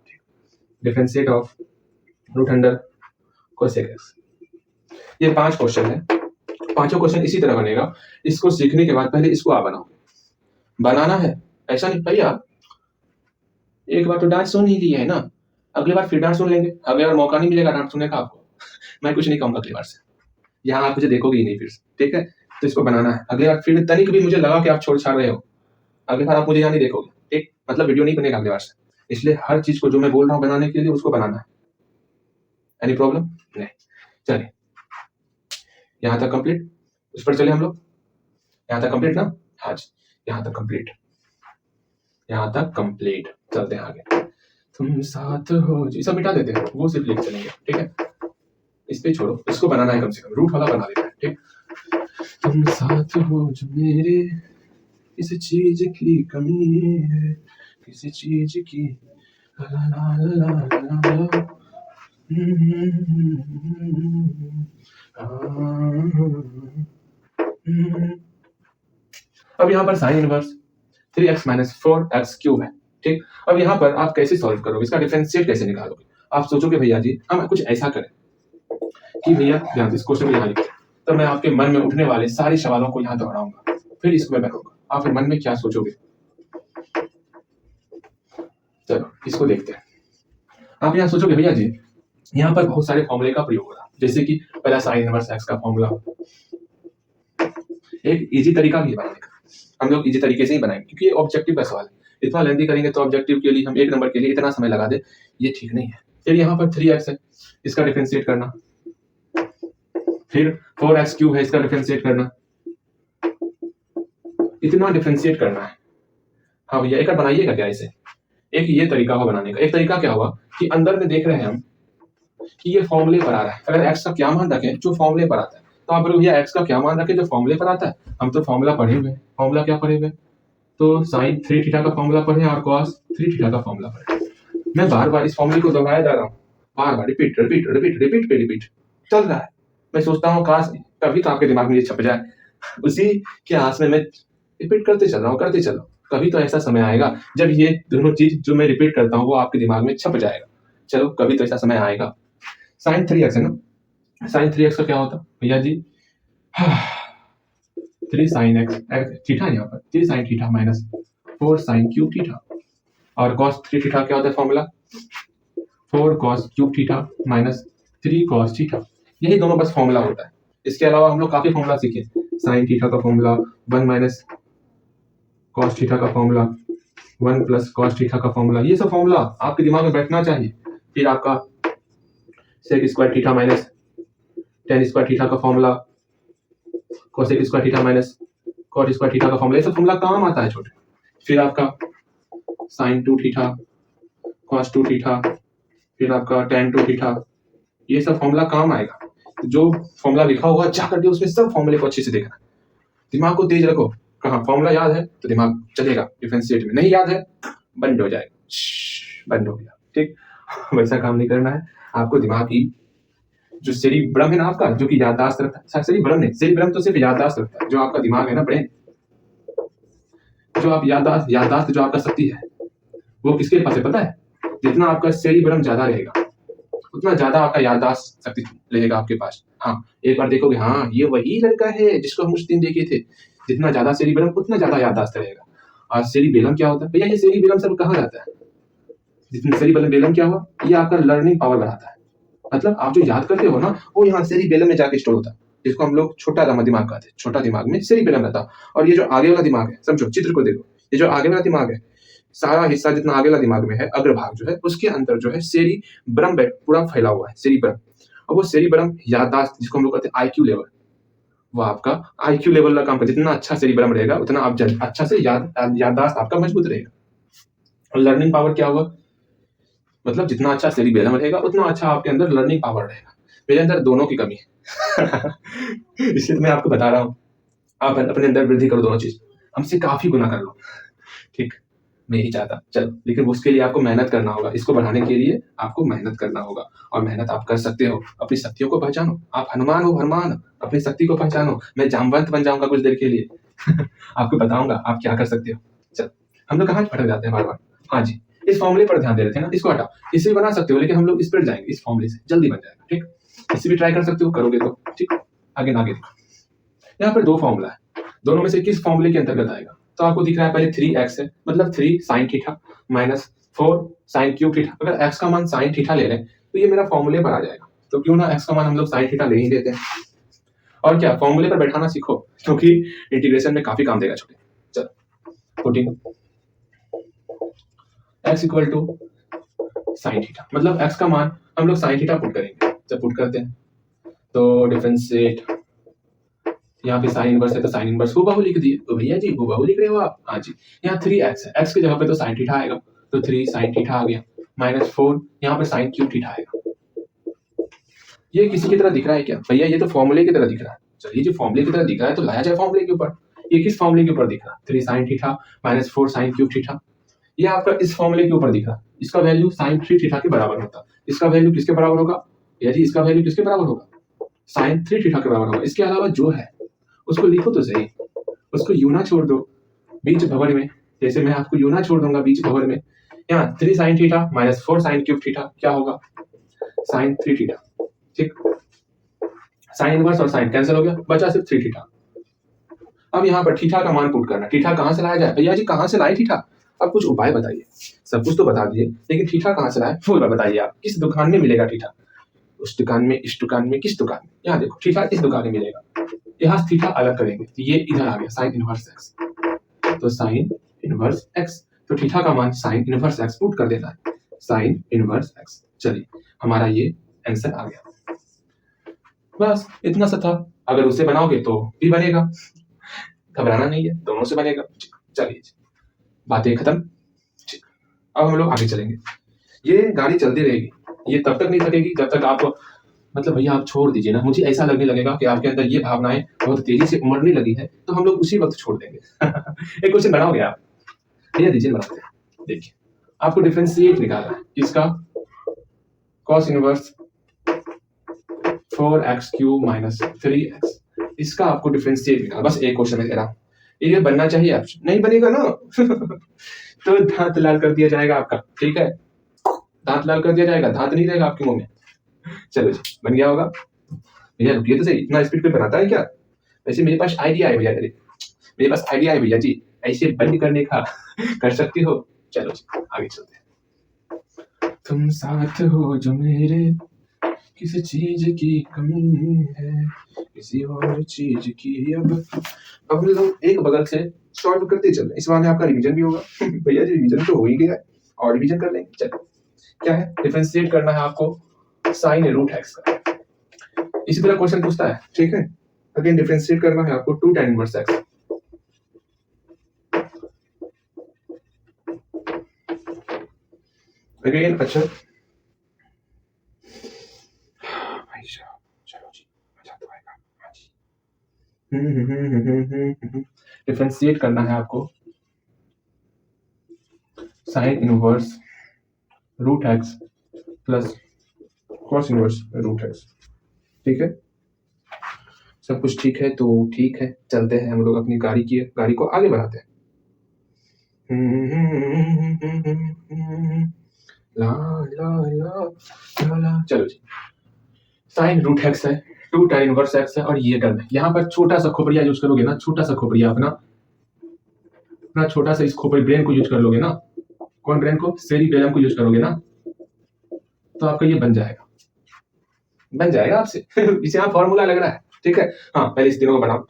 Differentiate of root under cosec x, ये 5 क्वेश्चन है, पांचों क्वेश्चन इसी तरह बनेगा। इसको सीखने के बाद पहले इसको आप बनाओगे, बनाना है, ऐसा नहीं भैया एक बार तो डांट सुन ही ली है ना, अगली बार फिर डांट सुन लेंगे, अगली बार मौका नहीं मिलेगा डांट सुनने का आपको। मैं कुछ नहीं कहूंगा अगली बार से, यहाँ आप मुझे देखोगे ही नहीं फिर से, ठीक है। तो इसको बनाना है, अगली बार फिर तनिक भी मुझे लगा कि आप छोड़ छाड़ रहे हो, अगली बार आप मुझे यहाँ नहीं देखोगे, ठीक। मतलब वीडियो नहीं बनेगा अगली बार से, इसलिए हर चीज को जो मैं बोल रहा हूँ बनाने के लिए उसको बनाना है। एनी प्रॉब्लम नहीं? चलिए यहाँ तक कंप्लीट, उस पर चले हम लोग। यहाँ तक कंप्लीट ना? हाँ जी, यहाँ तक कंप्लीट, यहाँ तक कंप्लीट। चलते हैं आगे। तुम साथ हो जी, सब मिटा देते हैं, वो सिर्फ लिख चलेंगे, ठीक है। इस पे छोड़ो, इसको बनाना है, कम से कम रूट वाला बना देते हैं, ठीक। तुम साथ हो जो मेरे, किसी चीज की कमी है, किसी चीज की ला ला ला ला ला ला। अब यहाँ पर sine inverse 3x minus 4x cube है, ठीक। अब यहाँ पर आप कैसे सॉल्व करोगे, इसका डिफरेंशिएट कैसे निकालोगे? आप सोचोगे भैया जी हम कुछ ऐसा करें कि भैया ध्यान से इस क्वेश्चन को यहाँ लिखें, तो मैं आपके मन में उठने वाले सारे सवालों को यहाँ दोहराऊंगा, फिर इसको मैं बनाऊंगा। आप फिर मन में क्या सोचोगे, चलो इसको देखते हैं। आप यहाँ सोचोगे भैया जी यहाँ पर बहुत सारे फॉर्मूले का प्रयोग हो रहा है, जैसे कि पहला साइन इनवर्स एक्स का फॉर्मूला, एक इजी तरीका भी है बनाने का, हम लोग इजी तरीके से ही बनाएंगे क्योंकि ये ऑब्जेक्टिव का सवाल है। इतना लेंथी करेंगे तो ऑब्जेक्टिव के लिए हम एक नंबर के लिए इतना समय लगा दे, ये ठीक नहीं है। फिर यहाँ पर 3x है, इसका डिफरेंशिएट करना, फिर 4x क्यूब है, इसका डिफरेंशिएट करना, इतना डिफरेंशिएट करना है। हाँ भैया एक बनाइएगा क्या इसे, एक ये तरीका हुआ बनाने का। एक तरीका क्या हुआ कि अंदर में देख रहे हैं हम कि ये फॉर्मूले पर आ रहा है, अगर x का क्या मान रखें जो फॉर्मूले पर आता है, तो आप भैया x का क्या मान रखें जो फॉर्मूले पर आता है। हम तो फॉर्मूला पढ़े हुए, फॉर्मूला क्या पढ़े हुए, तो साइन 3 थीटा का फॉर्मूला पढ़े और कॉस 3 थीटा का फॉर्मूला पढ़े। मैं बार बार इस फॉर्मूले को दोहराया जा रहा हूँ, बार बार रिपीट रिपीट रिपीट रिपीट पे रिपीट चल रहा है। मैं सोचता हूँ काश कभी तो आपके दिमाग में ये छप जाए, उसी के आस में मैं रिपीट करते चल रहा हूँ, करते चल रहा हूँ। कभी तो ऐसा समय आएगा जब ये दोनों चीज जो मैं रिपीट करता हूँ वो आपके दिमाग में छप जाएगा। चलो कभी तो ऐसा समय आएगा। साइन 3x है ना, साइन 3x का क्या होता भैया जी, 3 साइन एक्स थीटा, यहाँ पर 3 sine theta minus 4 sine cube theta, और cos 3 थीटा क्या होता है formula, 4 cos cube theta minus 3 cos theta. यही दोनों बस फॉर्मूला होता है, इसके अलावा हम लोग काफी फॉर्मूला सीखे, साइन थीटा का फॉर्मूला, 1 माइनस cos थीटा का फॉर्मूला, 1 प्लस cos थीटा का फॉर्मूला, ये सब फॉर्मूला आपके दिमाग में बैठना चाहिए। फिर आपका sec square theta minus tan square theta का formula, cosec square theta minus cot square theta का फॉर्मूला, ये सब फॉर्मूला काम आता है छोटे। फिर आपका साइन 2 थीटा, कॉस 2 थीटा, फिर आपका tan 2 थीटा, ये सब फॉर्मूला काम आएगा। जो फॉर्मूला लिखा होगा जा करके उसमें सब फॉर्मूले को अच्छे से देखना, दिमाग को तेज रखो। कहाँ फॉर्मूला याद है तो दिमाग चलेगा डिफरेंशिएट में, नहीं याद है बंद हो जाएगा, बंद हो गया, ठीक। वैसा काम नहीं करना है आपको, दिमाग ही जो सेरिब्रम है ना आपका, जो कि याददाश्त रखता है, सेरिब्रम नहीं, सेरिब्रम तो सिर्फ याददाश्त रखता है, जो आपका दिमाग है ना, ब्रेन, जो आप याददाश्त जो आपका शक्ति है, वो किसके पास है पता है? जितना आपका सेरिब्रम ज्यादा रहेगा, उतना ज्यादा आपका याददाश्त शक्ति रहेगा आपके पास। हाँ, एक बार देखोगे, हाँ ये वही लड़का है जिसको हम उस दिन देखे थे। जितना ज्यादा सेरिब्रम, उतना ज्यादा याददाश्त रहेगा। और सेरिबेलम क्या होता है भैया? ये सेरिबेलम सब कहाँ रहता है? जिसमें सेरिबेलम क्या हुआ? ये आपका लर्निंग पावर बढ़ाता है। मतलब आप जो याद करते हो ना, वो यहाँ सेरिबेलम में जाके स्टोर होता है, जिसको हम लोग छोटा दिमाग कहते हैं। छोटा दिमाग में सेरिबेलम रहता है। और ये जो आगे वाला दिमाग है, समझो, चित्र को देखो, ये जो आगे वाला दिमाग है, सारा हिस्सा जितना आगे वाला दिमाग में है, अग्रभाग जो है, उसके अंदर जो है सेरिब्रम पूरा फैला हुआ है, सेरिब्रम। और वो सेरिब्रम याददाश्त, जिसको हम लोग कहते हैं आईक्यू लेवल, वो आपका आईक्यू लेवल का काम कर। जितना अच्छा सेरिब्रम रहेगा, उतना आप अच्छा से याददाश्त आपका मजबूत रहेगा। और लर्निंग पावर क्या होगा? मतलब जितना अच्छा सेरिबेलम रहेगा, उतना अच्छा आपके अंदर लर्निंग पावर रहेगा। मेरे अंदर दोनों की कमी है इसलिए मैं आपको बता रहा हूँ, आप अपने अंदर वृद्धि करो, दोनों चीज हमसे काफी गुना कर लो। ठीक, मैं ही चाहता, चलो, लेकिन उसके लिए आपको मेहनत करना होगा। इसको बढ़ाने के लिए आपको मेहनत करना होगा, और मेहनत आप कर सकते हो। अपनी शक्तियों को पहचानो। आप हनुमान हो, हनुमान, अपनी शक्ति को पहचानो। मैं जामवंत बन जाऊंगा कुछ देर के लिए आपको बताऊंगा आप क्या कर सकते हो। चल, हम लोग कहाँ भटक जाते हैं बार बार। हाँ जी, इस फॉर्मूले पर ध्यान दे रहे थे ना, इसको हटा, इसे भी बना सकते हो, लेकिन हम लोग इस पर जाएंगे, इस फॉर्मूले से जल्दी बन जाएगा। ठीक, इसे भी ट्राई कर सकते हो, करोगे तो ठीक। आगे ना आगे देखो, यहाँ पर दो फॉर्मूला है, दोनों में से किस फॉर्मूले के अंतर्गत आएगा? तो आपको दिख रहा है पहले 3x है, मतलब 3 sine theta minus 4 sine cube theta. अगर x का मान साइन थीटा ले लें तो ये मेरा फॉर्मूले पर आ जाएगा। तो क्यों ना x का मान हम लोग साइन थीटा ले ही लेते हैं। और क्या, फॉर्मूले पर बैठाना सीखो, क्योंकि इंटीग्रेशन में काफी काम देगा छोटे। चलो, putting x equal to sine theta, मतलब x का मान हम लोग साइन थीटा पुट करेंगे। जब पुट करते हैं तो डिफरेंशिएट, यहाँ पे साइन इनवर्स है तो साइन इनवर्स हूबहू लिख दिए। तो भैया जी हूबहू लिख रहे हो आप? हाँ जी, यहाँ 3x है, x की जगह पे तो साइन थीटा आएगा, तो 3 साइन थीटा आ गया, माइनस 4 यहाँ पे साइन क्यूब थीटा आएगा। ये किसी की तरह दिख रहा है क्या भैया? ये तो फॉर्मूले की तरह दिख रहा है। चलिए, जो फॉर्मूले की तरह दिख रहा है तो लाया जाए फॉर्मूले के ऊपर। ये किस फॉर्मूले के ऊपर दिख रहा है? 3 sine theta minus 4 sine cube theta. ये आपका इस फॉर्मूले के ऊपर दिख रहा है। इसका वैल्यू साइन 3 थीटा के बराबर होता है। इसका वैल्यू किसके बराबर होगा भैया जी? इसका वैल्यू किसके बराबर होगा? साइन 3 थीटा के बराबर होगा। इसके अलावा जो है उसको लिखो तो सही, उसको यूं ना छोड़ दो बीच भंवर में, जैसे मैं आपको यूं ना छोड़ दूंगा बीच भंवर में। यहाँ 3 sine theta minus 4 sine cube theta क्या होगा? Sine 3 theta. ठीक, साइन इनवर्स और साइन कैंसिल हो गया, बचा सिर्फ 3 थीटा। अब यहाँ पर थीटा का मान पुट करना। थीटा कहाँ से लाया जाए भैया जी? कहाँ से लाए थीटा? अब कुछ उपाय बताइए। सब कुछ तो बता दिए, लेकिन थीटा कहाँ से लाए वो बताइए। आप किस दुकान में मिलेगा थीटा? उस दुकान में, इस दुकान में, किस दुकान में? यहाँ देखो, थीटा इस दुकान में मिलेगा। यहाँ थीटा अलग करेंगे तो ये इधर आ गया साइन इनवर्स एक्स, तो साइन इनवर्स एक्स, तो थीटा का मान साइन इनवर्स एक्स पुट कर देना है, साइन इनवर्स एक्स। चलिए, हमारा ये आंसर आ गया। बस इतना सा था। अगर उसे बनाओगे तो भी बनेगा, घबराना नहीं है, दोनों से बनेगा। चलिए, बातें खत्म। अब हम लोग आगे चलेंगे। ये गाड़ी चलती रहेगी, ये तब तक नहीं थकेगी जब तक आप, मतलब भैया आप छोड़ दीजिए ना। मुझे ऐसा लगने लगेगा कि आपके अंदर ये भावनाएं बहुत तेजी से उमड़ने लगी है, तो हम लोग उसी वक्त छोड़ देंगे एक क्वेश्चन बनाओगे आप? भैया दीजिए, बनाते हैं। देखिए, आपको डिफरेंशिएट निकालना है किसका? cos inverse 4x cube minus 3x, इसका आपको डिफरेंशिएट निकालना। बस एक क्वेश्चन है तेरा, ये बनना चाहिए आप, नहीं बनेगा ना तो दांत लाल कर दिया जाएगा आपका। ठीक है, दांत लाल कर दिया जाएगा, दांत नहीं रहेगा आपके मुंह में। चलो जी, बन गया होगा। भैया रुकिए तो सही, इतना स्पीड पे बनाता है क्या? वैसे मेरे पास आइडिया है भैया, मेरे पास आइडिया है भैया जी, ऐसे बंद करने का कर सकते हो। चलो जी, आगे चलते हैं। तुम साथ हो जो मेरे, किसी चीज की कमी है, किसी और चीज की। अब हम लोग एक बगल से सॉल्व करते चल रहे, इस बहाने आपका रिवीजन भी होगा भैया जी रिवीजन तो हो ही गया है, और रिवीजन कर लेंगे। चलो, क्या है? डिफरेंशिएट करना है आपको साइन रूट एक्स का। इसी तरह क्वेश्चन पूछता है, ठीक है। अगेन डिफरेंशिएट करना है आपको 2 tan इनवर्स एक्स। अगेन अच्छा भाई साहब, चलो जी, मजा तो आएगा। हाँ जी, डिफरेंशिएट करना है आपको sine inverse root x plus cos inverse root x. ठीक है, सब कुछ ठीक है तो ठीक है, चलते हैं हम लोग अपनी गाड़ी को आगे बढ़ाते हैं। ला ला ला ला ला, चलो जी। साइन रूट एक्स है, 2 tan इनवर्स एक्स है और ये टर्म है। यहाँ पर छोटा सा खोपड़िया यूज करोगे ना, छोटा सा खोपड़िया अपना छोटा सा इस खोपड़ी ब्रेन को यूज कर लोगे ना, कौन ब्रेन को, सेरिबेलम को यूज करोगे ना, तो आपका ये बन जाएगा आपसे। इसे यहाँ फॉर्मूला लग रहा है, ठीक है। हाँ, पहले इस तीनों को बनाओ,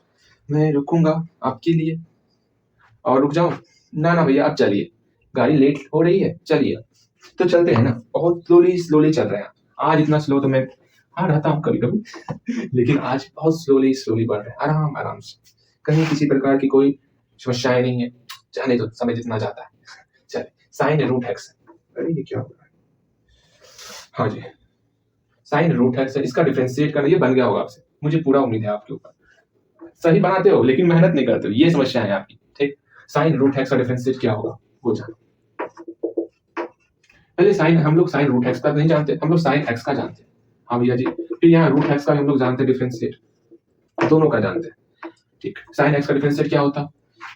मैं रुकूंगा आपके लिए। और रुक जाओ ना भैया, आप चलिए, गाड़ी लेट हो रही है, चलिए तो चलते हैं ना। बहुत स्लोली चल रहे हैं आज, इतना स्लो तो मैं रहता हूँ कभी कभी, लेकिन आज बहुत स्लोली बढ़ रहे हैं, आराम से, कहीं किसी प्रकार की कोई समस्याएं नहीं है, जाने तो समय जितना जाता है। चलिए, साइन रूट एक्स, अरे ये क्या हो रहा है, हाँ जी, साइन रूट एक्स है, इसका डिफरेंशिएट करना, ये बन गया होगा आपसे, मुझे पूरा उम्मीद है आपके ऊपर। सही बनाते हो लेकिन मेहनत नहीं करते हो, ये समस्या है आपकी, ठीक। साइन रूट एक्स का डिफरेंशिएट क्या होगा वो जानो। पहले साइन, हम लोग साइन रूट एक्स का नहीं जानते, हम लोग साइन एक्स का जानते हैं। हाँ भैया जी, फिर यहाँ रूट एक्स का हम लोग जानते हैं डिफरेंशिएट, दोनों का जानते हैं, ठीक। साइन एक्स का डिफरेंशिएट क्या होता,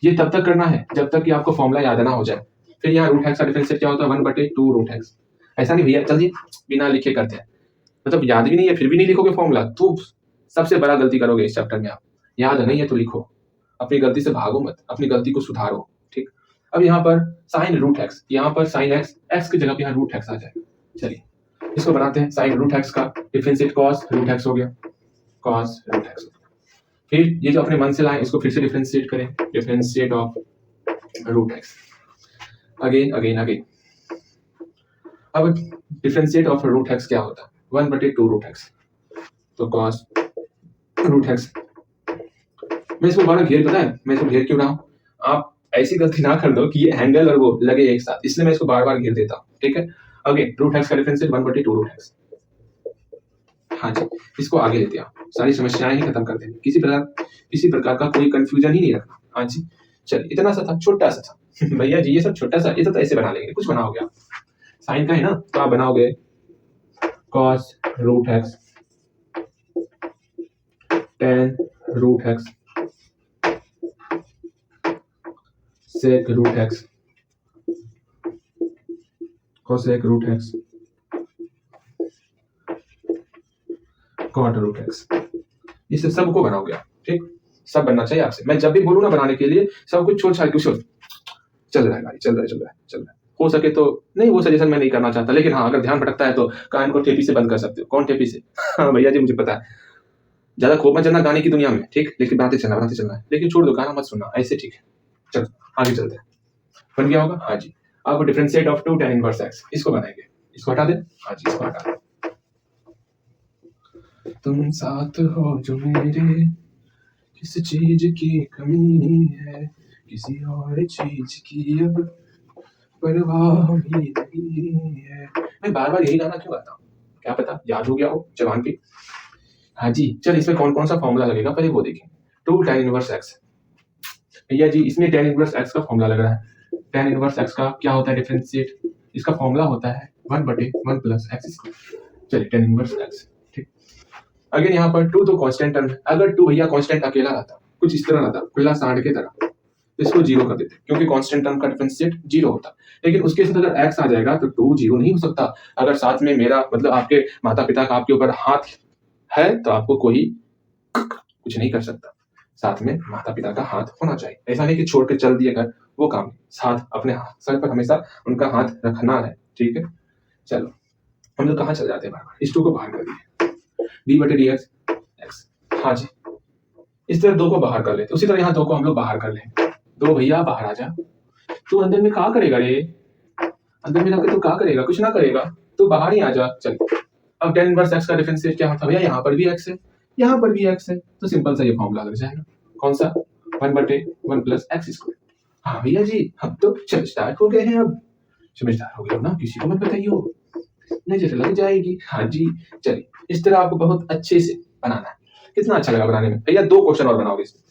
ये तब तक करना है जब तक कि आपको फॉर्मूला याद ना हो जाए। फिर यहाँ रूट एक्स का डिफरेंशिएट क्या होता है, 1/2 रूट एक्स। ऐसा नहीं भैया, चलिए बिना लिखे करते हैं, मतलब याद भी नहीं है फिर भी नहीं लिखोगे फॉर्मूला, तो सबसे बड़ा गलती करोगे इस चैप्टर में आप। याद नहीं है तो लिखो, अपनी गलती से भागो मत, अपनी गलती को सुधारो, ठीक। अब यहाँ पर साइन रूट एक्स, यहाँ पर साइन एक्स, एक्स की जगह पे यहाँ रूट एक्स आ जाएगा। चलिए इसको बनाते हैं, साइन रूट एक्स का डिफरेंशिएट कॉस रूट एक्स हो गया, कॉस रूट एक्स। फिर ये जो अपने मन से लाए इसको फिर से डिफरेंशिएट करें, differentiate of root x, again. अब डिफरेंशिएट ऑफ रूट एक्स क्या होता है, 1/2 रूट एक्स, तो कॉस रूट एक्स। मैं इसको बार घेर, पता है मैं इसको घेर क्यों रहा हूँ, आप ऐसी गलती ना कर दो कि ये एंगल और वो लगे एक साथ, इसलिए मैं इसको बार घेर देता हूँ, ठीक है। अगेन रूट एक्स का डिफरेंशिएट 1/2 रूट एक्स, हाँ जी, इसको आगे लेते हैं, सारी समस्याएं ही खत्म कर देंगे, किसी प्रकार का कोई कंफ्यूजन ही नहीं रखना। हाँ जी, चलिए इतना सा था, छोटा सा था। भैया जी ये सब छोटा सा, ये तो ऐसे बना लेंगे, कुछ बनाओगे आप, साइन का है ना, तो आप बनाओगे cos root x tan root x sec root x cosec root x cot root x, इस सबको बनाओगे आप, ठीक। सब बनना चाहिए आपसे, मैं जब भी बोलूँ ना बनाने के लिए, सब कुछ छोड़ छाड़ के चल रहा है गाड़ी, चल रहा है। हो सके तो नहीं, वो सजेशन मैं नहीं करना चाहता, लेकिन हाँ अगर ध्यान भटकता है तो कान को टेपी से बंद कर सकते हो। कौन टेपी से? हाँ भैया जी मुझे पता है, ज्यादा खोप मत चलना गाने की दुनिया में, ठीक, लेकिन बनाते चलना है, लेकिन छोड़ दो गाना मत सुनना, ऐसे ठीक है। चलो आगे चलते हैं, बन गया होगा, हाँ जी। अब differentiate of 2 tan inverse x, इसको बनाएंगे, इसको हटा दे, हाँ जी इसको हटा दे। तुम साथ हो जो मेरे, किस चीज की कमी है, किसी और चीज की अब परवाह भी नहीं है। मैं बार यही गाना क्यों गाता हूँ, क्या पता याद हो गया हो जवान पे। हाँ जी, चल इसमें कौन सा फॉर्मूला लगेगा पहले वो देखें। 2 tan इनवर्स एक्स, भैया जी इसमें tan इनवर्स एक्स का फॉर्मूला लग रहा है। tan इनवर्स एक्स का क्या होता है डिफरेंशिएट, इसका फॉर्मूला होता है 1/1 + x स्क्वायर। चलिए tan इनवर्स एक्स, ठीक। अगेन यहाँ पर 2 तो कांस्टेंट टर्म है, अगर 2 भैया कांस्टेंट अकेला रहता, कुछ इस तरह रहता, खुला सांड के तरह, तो इसको 0 कर देते, क्योंकि कांस्टेंट टर्म का डिफरेंशिएट 0 होता। लेकिन उसके साथ अगर x आ जाएगा तो 2 0 नहीं हो सकता। अगर साथ में मेरा मतलब आपके माता पिता का आपके ऊपर हाथ है तो आपको कोई कुछ नहीं कर सकता, साथ में माता पिता का हाथ होना चाहिए। ऐसा नहीं कि छोड़ के चल दिए घर, वो काम नहीं, साथ अपने सर पर हमेशा उनका हाथ रखना है, ठीक है। चलो हम लोग कहाँ चल जाते हैं बाहर, इस 2 को बाहर कर दिए, d/dx x, हाँ जी, इस तरह 2 को बाहर कर लेते, उसी तरह यहाँ 2 को हम लोग बाहर कर लें। 2 भैया बाहर आ जा, तू अंदर में क्या करेगा रे, अंदर में जाकर तू क्या करेगा, कुछ ना करेगा, तू बाहर ही आ जा। चल अब tan इनवर्स x का डिफरेंशिएट क्या होता है, भैया यहाँ पर भी x है, यहाँ पर भी x है, तो सिंपल सा ये फॉर्मूला लग जाएगा, कौन सा, 1/1 + x स्क्वायर। हाँ भैया जी अब तो समझदार हो गए हैं, अब समझदार हो गए ना, किसी को मत बताइए, नजर लग जाएगी। हाँ जी, चलिए इस तरह आपको बहुत अच्छे से बनाना है। कितना अच्छा लगा बनाने में भैया, 2 क्वेश्चन और बनाओगे इसमें,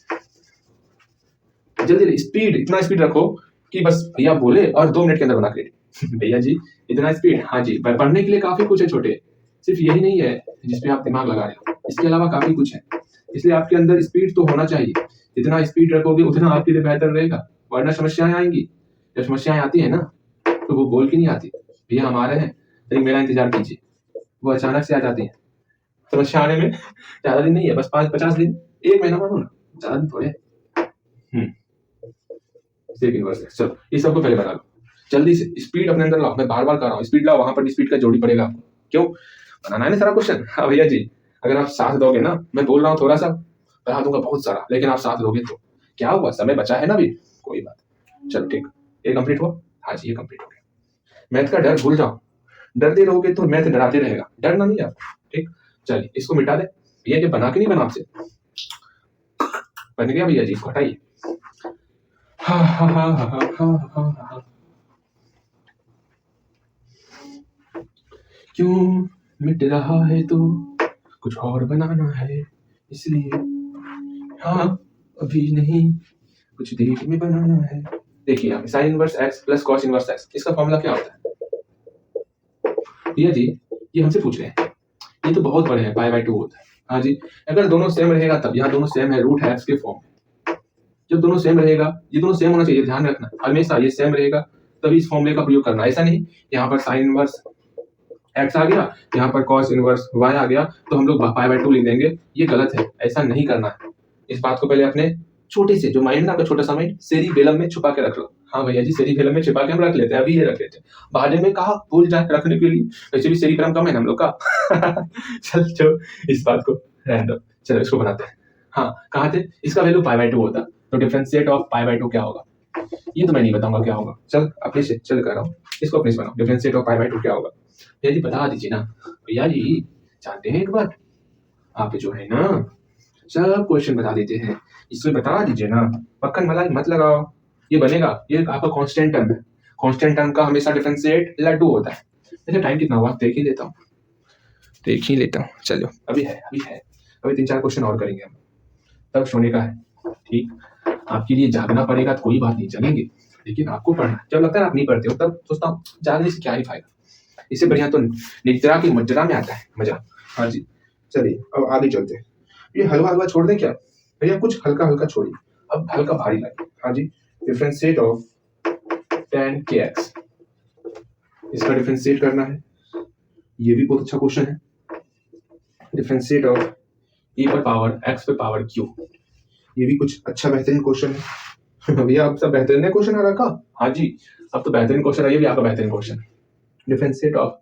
जल्दी स्पीड, इतना स्पीड रखो कि बस भैया बोले और 2 मिनट के अंदर बना के भैया जी इतना स्पीड, हाँ जी, पढ़ने के लिए काफी कुछ है छोटे, सिर्फ यही नहीं है जिसपे आप दिमाग लगा रहे हो, इसके अलावा काफी कुछ है। इसलिए आपके अंदर स्पीड तो होना चाहिए, जितना स्पीड रखोगे उतना आपके लिए बेहतर रहेगा, वरना समस्याएं आएंगी। जब समस्याएं आती है ना तो वो बोल के नहीं आती, भैया हम आ रहे हैं लेकिन मेरा इंतजार कीजिए, वो अचानक से आ जाती है। समस्या आने में ज्यादा दिन नहीं है, बस 5-50 दिन, 1 महीना मानो ना, ज्यादा दिन थोड़े। सेकंड वर्स है। चलो ये सबको पहले बना लो, जल्दी से स्पीड अपने अंदर लाओ। मैं बार बार कर रहा हूँ, स्पीड लाओ, वहां पर स्पीड का जोड़ी पड़ेगा आपको। क्यों बनाना है ना सारा क्वेश्चन? हाँ भैया जी, अगर आप साथ दोगे ना, मैं बोल रहा हूँ थोड़ा सा बता दूंगा बहुत सारा, लेकिन आप साथ दोगे तो क्या हुआ, समय बचा है ना अभी, कोई बात। चलो ठीक, ये कंप्लीट हुआ। हाँ जी ये कंप्लीट हो गया। मैथ का डर भूल जाओ, डरते रहोगे तो मैथ डराते रहेगा, डरना नहीं आप। ठीक, चलिए इसको मिटा दे। भैया ये बना के नहीं बना आपसे, बन गया भैया जी, इसको हटाइए। हा हा हा हा हा हा हा। क्यों मिट रहा है तो कुछ और बनाना है, इसलिए हाँ अभी नहीं कुछ देर में बनाना है। देखिए यहाँ sine inverse x plus cos inverse x, इसका फॉर्मूला क्या होता है भैया जी? ये हमसे पूछ रहे हैं, ये तो बहुत बड़े हैं, पाई/2 होता है। हाँ जी, अगर दोनों सेम रहेगा तब, यहाँ दोनों सेम है, रूट है एक्स के फॉर्म में। जब दोनों सेम रहेगा, ये दोनों सेम होना चाहिए, ध्यान रखना हमेशा ये सेम रहेगा तभी इस फॉर्मूले का प्रयोग करना, ऐसा नहीं यहाँ पर साइन इनवर्स एक्स आ गया, यहाँ पर कॉस इनवर्स वाई आ गया तो हम लोग पाई/2 लिख देंगे, ये गलत है, ऐसा नहीं करना है। इस बात को पहले अपने छोटे से जो माइंड ना, आपका छोटा सा माइंड सेरिबेलम में छुपा के रख लो। हाँ भैया जी, सेरिबेलम में छुपा के हम रख लेते हैं, अभी ये रख लेते हैं, बाद में कहा भूल जाए रखने के लिए, वैसे भी सेरिबेलम कम है ना हम लोग का। चलो इस बात को रहने दो, चलो इसको बनाते हैं। हाँ कहाँ थे, इसका वैल्यू पाई/2 होता, तो डिफरेंशिएट ऑफ पाई/2 क्या होगा, ये तो मैं नहीं बताऊंगा क्या होगा, चल अपने से चल कर रहा हूँ, इसको अपने से बनाओ। डिफरेंशिएट ऑफ पाई/2 क्या होगा भैया जी, बता दीजिए ना। भैया जी जानते हैं एक बात, आप जो है ना सब क्वेश्चन बता देते हैं, इसमें बता दीजिए ना, मक्खन मलाई मत लगाओ। ये बनेगा, ये आपका कांस्टेंट टर्म है, कांस्टेंट टर्म का हमेशा डिफरेंशिएट लड्डू होता है। अच्छा टाइम कितना हुआ, देख ही लेता हूँ, देख ही लेता हूँ। चलो अभी है, अभी 3-4 क्वेश्चन और करेंगे हम, तब सोने का है। ठीक, आपके लिए जागना पड़ेगा तो कोई बात नहीं, जगेंगे, लेकिन आपको पढ़ना। जब लगता है आप नहीं पढ़ते हो तब सोचता हूँ जागने से क्या ही फायदा, इससे बढ़िया तो निद्रा की मजरा में आता है मजा। हाँ जी चलिए अब आगे चलते हैं। ये हलवा हलवा छोड़ दें क्या भैया, कुछ हल्का हल्का छोड़िए, अब हल्का भारी लगे। हाँ जी, डिफरेंशिएट ऑफ tan kx, इसका डिफरेंशिएट करना है, ये भी बहुत अच्छा क्वेश्चन है। डिफरेंशिएट ऑफ e पर पावर x पे पावर q, ये भी कुछ अच्छा बेहतरीन क्वेश्चन है। भैया आप सब बेहतरीन क्वेश्चन आ रखा। हाँ जी अब तो बेहतरीन क्वेश्चन है, ये भी आपका बेहतरीन क्वेश्चन। डिफरेंशिएट ऑफ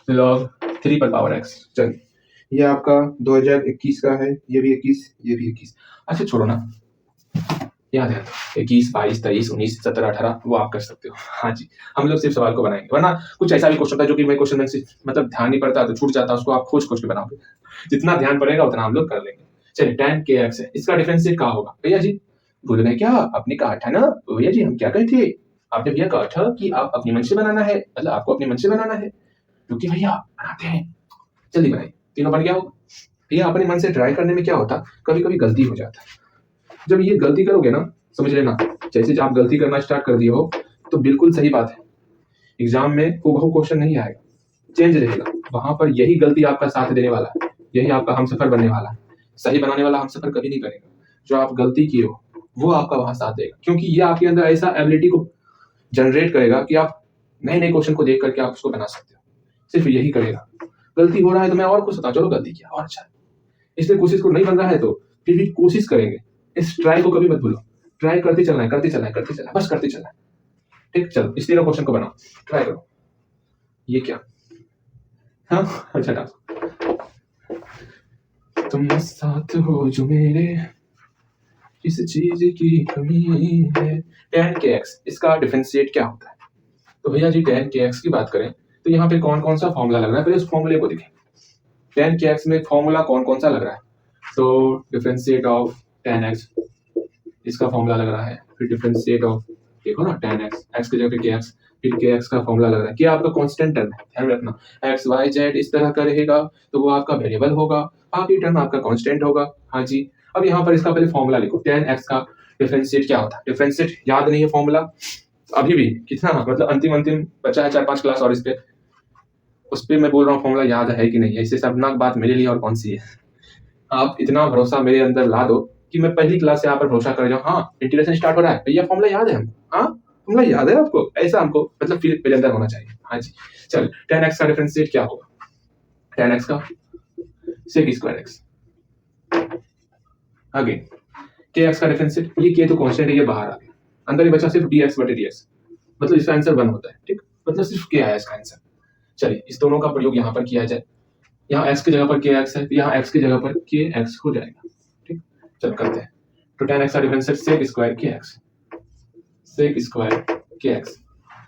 log 3 पर पावर x, चलिए ये आपका 2021 का है, ये भी 21, ये भी 21। अच्छा छोड़ो ना, याद है 21, 22, 23, 19, 17, 18 वो आप कर सकते हो। हाँ जी हम लोग सिर्फ सवाल को बनाएंगे, वरना कुछ ऐसा भी क्वेश्चन था जो कि मैं क्वेश्चन में से मतलब ध्यान नहीं पड़ता तो छूट जाता, उसको आप खोज खोज के बनाओगे, जितना ध्यान पड़ेगा उतना हम लोग कर लेंगे। चलिए tan kx है, इसका डिफरेंशिएट क्या होगा भैया जी, भूल गए क्या, आपने कहा था ना भैया जी, हम क्या कहे थे, आपने भैया कहा था कि आप अपने मन से बनाना है, मतलब आपको अपने मन से बनाना है, क्योंकि भैया बनाते हैं। जल्दी बनाइए, तीनों बन गया होगा। भैया अपने मन से ट्राई करने में क्या होता, कभी कभी गलती हो जाता है। जब ये गलती करोगे ना, समझ लेना जैसे जब आप गलती करना स्टार्ट कर दिए हो तो बिल्कुल सही बात है, एग्जाम में हूबहू क्वेश्चन नहीं आएगा, चेंज रहेगा, वहां पर यही गलती आपका साथ देने वाला है, यही आपका हमसफर बनने वाला है। सही बनाने वाला हमसफर कभी नहीं करेगा, जो आप गलती किए हो वो आपका वहां साथ देगा, क्योंकि ये आपके अंदर ऐसा एबिलिटी को जनरेट करेगा कि आप नए नए क्वेश्चन को देख करके आप उसको बना सकते हो, सिर्फ यही करेगा। गलती हो रहा है तो मैं और कुछ होता, चलो गलती किया और अच्छा है, इसलिए कोशिश को नहीं बन रहा है तो फिर भी कोशिश करेंगे, इस ट्राई को कभी मत भूलो, ट्राई करते चलना है, करते चलना है, करते चलना है, बस करते चलना है। ठीक चलो इस तीनों क्वेश्चन को बनाओ, ट्राई करो। ये क्या, हाँ अच्छा डांस, तुम साथ हो जो मेरे, किस चीज की कमी है। tan kx, इसका डिफरेंशिएट क्या होता है, तो भैया जी tan kx की बात करें तो यहाँ पे कौन कौन सा फॉर्मूला लग रहा है, पहले उस फॉर्मूले को देखें। tan kx में फॉर्मूला कौन कौन सा लग रहा है, तो डिफरेंशिएट ऑफ tan x, इसका फॉर्मूला लग रहा है, फिर डिफरेंशिएट ऑफ देखो ना tan x, x की जगह kx, फिर kx का फॉर्मूला लग रहा है, क्या आपका कांस्टेंट टर्म है, ध्यान रखना x y z इस तरह का रहेगा तो वो आपका वेरिएबल होगा, बाकी टर्म आपका कांस्टेंट होगा। हाँ जी अब यहाँ पर इसका पहले फॉर्मूला लिखो, tan x का डिफरेंशिएट क्या होता है, डिफरेंशिएट याद नहीं है फॉर्मूला, अभी भी कितना मतलब अंतिम बचा है 4-5 क्लास और इस पे उस पर मैं बोल रहा हूँ फॉर्मूला याद है कि नहीं है। इससे शर्मनाक बात मेरे लिए और कौन सी है। आप इतना भरोसा मेरे अंदर ला दो कि मैं पहली क्लास से यहाँ पर भरोसा कर जाऊँ, हाँ इंटीग्रेशन स्टार्ट हो रहा है भैया, फॉर्मूला याद है हमको, हाँ फॉर्मूला याद है आपको, ऐसा हमको मतलब फील मेरे अंदर होना चाहिए। हाँ जी, चल tan x का डिफरेंशिएट क्या होगा, tan x का sec square x, again kx का डिफरेंशिएट, ये k तो कांस्टेंट है, ये बाहर आ गया, अंदर ही बचा सिर्फ dx बटे dx, मतलब इसका आंसर 1 होता है, ठीक, मतलब सिर्फ k आया इसका आंसर। चलिए इस दोनों का प्रयोग यहाँ पर किया जाए, यहाँ x की जगह पर kx है, यहाँ x की जगह पर kx हो जाएगा, ठीक, चल करते हैं। तो tan x का differentiate sec square kx, sec square kx,